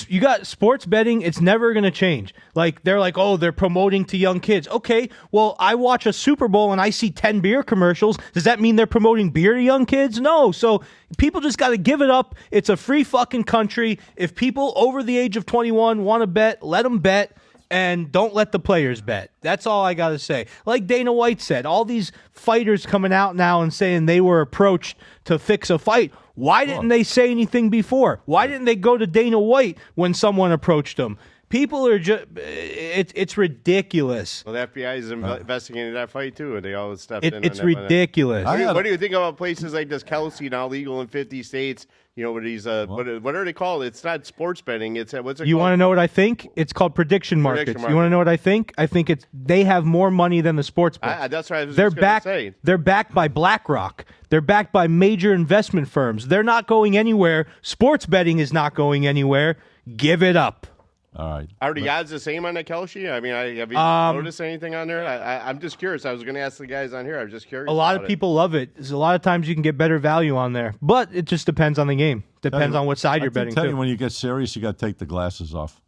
S3: You got sports betting. It's never going to change. Like they're like, oh, they're promoting to young kids. Okay, well, I watch a Super Bowl and I see 10 beer commercials. Does that mean they're promoting beer to young kids? No. So people just got to give it up. It's a free fucking country. If people over the age of 21 want to bet, let them bet. And don't let the players bet. That's all I got to say. Like Dana White said, all these fighters coming out now and saying they were approached to fix a fight. Why didn't they say anything before? Why didn't they go to Dana White when someone approached them? People are just, it's ridiculous.
S2: Well, the FBI is investigating that fight, too, and they all stepped in.
S3: It's
S2: on that.
S3: ridiculous.
S2: What do you think about places like this, Kelsey, now legal in 50 states? With these, what are they called? It's not sports betting. It's what's it
S3: You
S2: called?
S3: want to know what I think? It's called prediction markets.
S2: Prediction
S3: You want to
S2: market.
S3: know what I think? I think they have more money than the sports books.
S2: That's what I was
S3: They're
S2: just going to
S3: backed.
S2: say.
S3: They're backed by BlackRock. They're backed by major investment firms. They're not going anywhere. Sports betting is not going anywhere. Give it up.
S1: All right.
S2: Are the odds the same on the Kelsey? I mean, have you noticed anything on there? I'm just curious. I was going to ask the guys on here. I was just curious.
S3: A lot
S2: about
S3: of people love it. There's a lot of times you can get better value on there, but it just depends on the game. Depends on what side you're betting
S1: Tell you,
S3: too.
S1: when you get serious, you got to take the glasses off.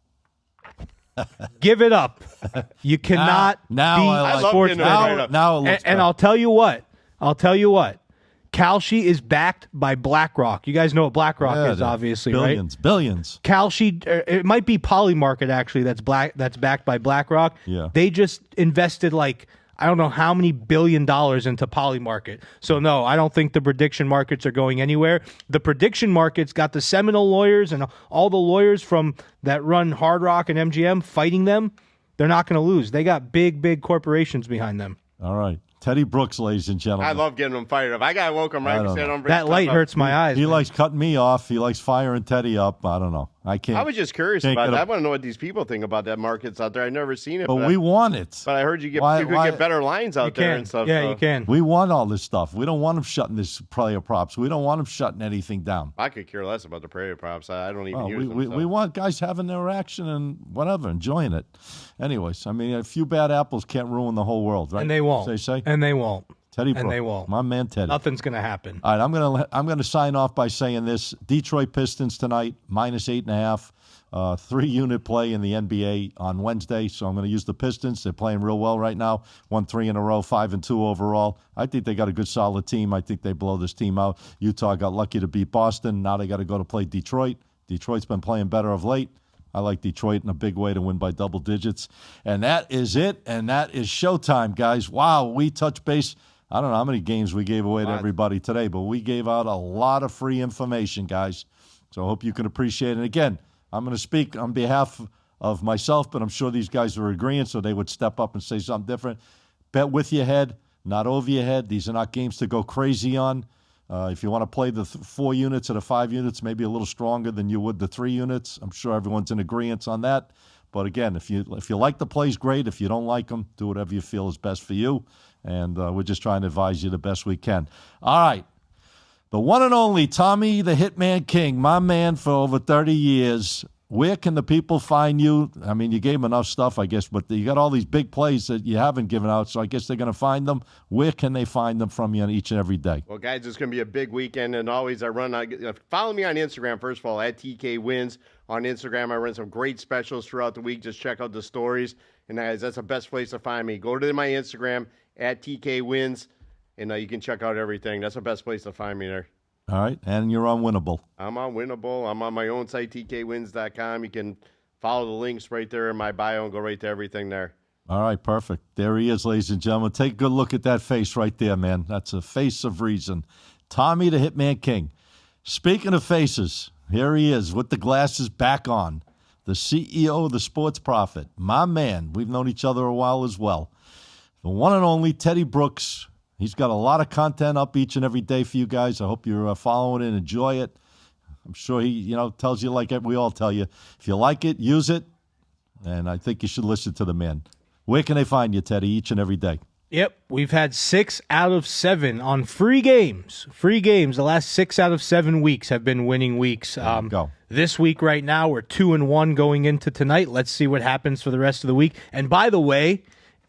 S3: Give it up. You cannot
S1: Now
S3: beat
S1: I like-
S2: I love
S3: sports
S2: getting
S3: betting.
S2: right up.
S1: Now it looks
S3: And
S1: better.
S3: I'll tell you what. Kalshi is backed by BlackRock. You guys know what BlackRock
S1: Yeah,
S3: is,
S1: they're
S3: obviously, right?
S1: Billions.
S3: Kalshi, it might be Polymarket actually. That's backed by BlackRock.
S1: Yeah.
S3: They just invested like I don't know how many $1 billion into Polymarket. So no, I don't think the prediction markets are going anywhere. The prediction markets got the Seminole lawyers and all the lawyers from that run Hard Rock and MGM fighting them. They're not going to lose. They got big corporations behind them.
S1: All right. Teddy Brooks, ladies and gentlemen.
S2: I love getting them fired up. I got to woke them right.
S1: don't
S2: Say
S1: know.
S2: don't bring
S3: That
S2: stuff
S3: light
S2: up.
S3: hurts my eyes.
S1: He
S3: man.
S1: likes cutting me off. He likes firing Teddy up. I don't know. I can't.
S2: I was just curious
S1: Can't
S2: about
S1: get
S2: that. I
S1: up.
S2: want to know what these people think about that markets out there. I've never seen it.
S1: But we want it.
S2: But I heard you could
S1: Why-
S2: get better lines out
S3: You
S2: there
S3: can.
S2: and stuff.
S3: Yeah,
S2: so
S3: you can.
S1: We want all this stuff. We don't want them shutting this player props. We don't want them shutting anything down.
S2: I could care less about the prayer props. I don't even
S1: Well,
S2: use them. so.
S1: we want guys having their action and whatever, enjoying it. Anyways, I mean, a few bad apples can't ruin the whole world, right?
S3: And they won't.
S1: Say.
S3: And they won't.
S1: Teddy
S3: and
S1: Brooks,
S3: they won't.
S1: my man Teddy.
S3: Nothing's going to happen.
S1: All right, I'm gonna sign off by saying this: Detroit Pistons tonight -8.5, 3-unit play in the NBA on Wednesday. So I'm going to use the Pistons. They're playing real well right now. Won 3 in a row, 5-2 overall. I think they got a good, solid team. I think they blow this team out. Utah got lucky to beat Boston. Now they got to go to play Detroit. Detroit's been playing better of late. I like Detroit in a big way to win by double digits. And that is it. And that is showtime, guys. Wow, we touched base. I don't know how many games we gave away to everybody today, but we gave out a lot of free information, guys. So I hope you can appreciate it. And again, I'm going to speak on behalf of myself, but I'm sure these guys are agreeing, so they would step up and say something different. Bet with your head, not over your head. These are not games to go crazy on. If you want to play the 4 units or the 5 units, maybe a little stronger than you would the 3 units. I'm sure everyone's in agreement on that. But again, if you like the plays, great. If you don't like them, do whatever you feel is best for you. And we're just trying to advise you the best we can. All right. The one and only Tommy the Hitman King, my man for over 30 years. Where can the people find you? I mean, you gave them enough stuff, I guess, but you got all these big plays that you haven't given out, so I guess they're going to find them. Where can they find them from you each and every day?
S2: Well, guys, it's going to be a big weekend, and always follow me on Instagram, first of all, at TK Wins. On Instagram, I run some great specials throughout the week. Just check out the stories. And guys, that's the best place to find me. Go to my Instagram, at TK Wins, and you can check out everything. That's the best place to find me there.
S1: All right, and you're on Winnable.
S2: I'm on Winnable. I'm on my own site, tkwins.com. You can follow the links right there in my bio and go right to everything there.
S1: All right, perfect. There he is, ladies and gentlemen. Take a good look at that face right there, man. That's a face of reason. Tommy the Hitman King. Speaking of faces, here he is with the glasses back on. the CEO of the Sports Prophet, my man. We've known each other a while as well. The one and only Teddy Brooks. He's got a lot of content up each and every day for you guys. I hope you're following it and enjoy it. I'm sure he, tells you like we all tell you. If you like it, use it. And I think you should listen to the man. Where can they find you, Teddy, each and every day?
S3: Yep, we've had 6 out of 7 on free games. Free games. The last 6 out of 7 weeks have been winning weeks.
S1: Go.
S3: This week right now, we're 2-1 going into tonight. Let's see what happens for the rest of the week. And by the way,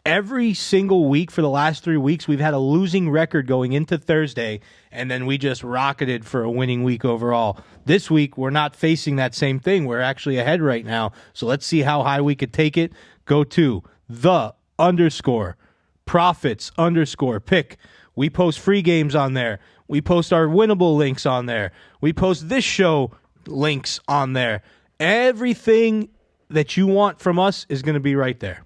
S3: every single week for the last 3 weeks, we've had a losing record going into Thursday, and then we just rocketed for a winning week overall. This week, we're not facing that same thing. We're actually ahead right now. So let's see how high we could take it. Go to _profits_pick. We post free games on there. We post our winnable links on there. We post this show links on there. Everything that you want from us is going to be right there.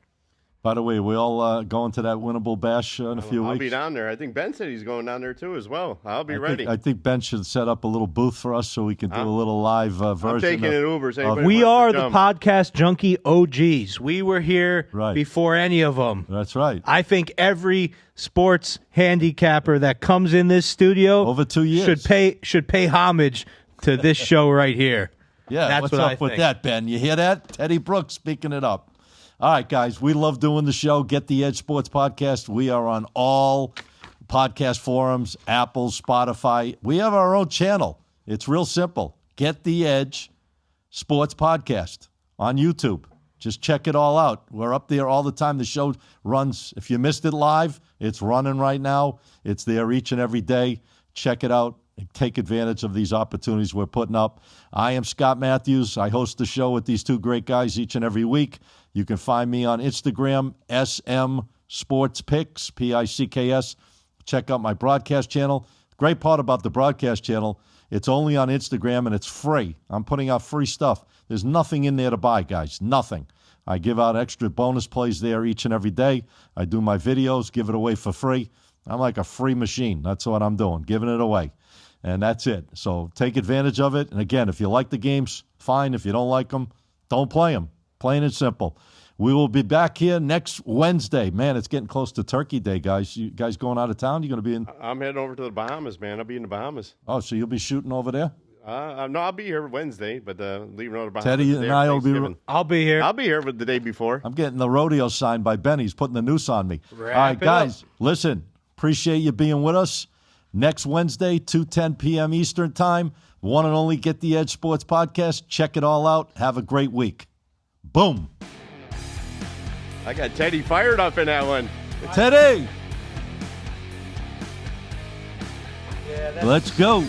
S1: By the way, we all going to that winnable bash in a few weeks?
S2: I'll be down there. I think Ben said he's going down there too as well. I'll be ready.
S1: I think Ben should set up a little booth for us so we can do a little live version.
S2: I'm taking an Uber. So
S3: we are the Podcast Junkie OGs. We were here before any of them.
S1: That's right.
S3: I think every sports handicapper that comes in this studio
S1: over 2 years
S3: should pay homage to this show right here.
S1: Yeah,
S3: that's
S1: what's
S3: what
S1: up with that, Ben? You hear that? Teddy Brooks speaking it up. All right, guys, we love doing the show. Get the Edge Sports Podcast. We are on all podcast forums, Apple, Spotify. We have our own channel. It's real simple. Get the Edge Sports Podcast on YouTube. Just check it all out. We're up there all the time. The show runs. If you missed it live, it's running right now. It's there each and every day. Check it out. Take advantage of these opportunities we're putting up. I am Scott Matthews. I host the show with these two great guys each and every week. You can find me on Instagram, SM Sports Picks, Picks. Check out my broadcast channel. Great part about the broadcast channel, it's only on Instagram and it's free. I'm putting out free stuff. There's nothing in there to buy, guys. Nothing. I give out extra bonus plays there each and every day. I do my videos, give it away for free. I'm like a free machine. That's what I'm doing, giving it away. And that's it. So take advantage of it. And again, if you like the games, fine. If you don't like them, don't play them. Plain and simple. We will be back here next Wednesday. Man, it's getting close to Turkey Day, guys. You guys going out of town? You going to be in?
S2: I'm heading over to the Bahamas, man. I'll be in the Bahamas.
S1: Oh, so you'll be shooting over there?
S2: No, I'll be here Wednesday, but leaving over the Bahamas.
S1: Teddy and I will be.
S3: I'll be here.
S2: I'll be here the day before.
S1: I'm getting the rodeo signed by Benny. He's putting the noose on me.
S3: Wrap
S1: All right, guys,
S3: up.
S1: listen. Appreciate you being with us. Next Wednesday, 2:10 p.m. Eastern Time. One and only Get the Edge Sports Podcast. Check it all out. Have a great week. Boom.
S2: I got Teddy fired up in that one.
S1: Teddy. Let's go.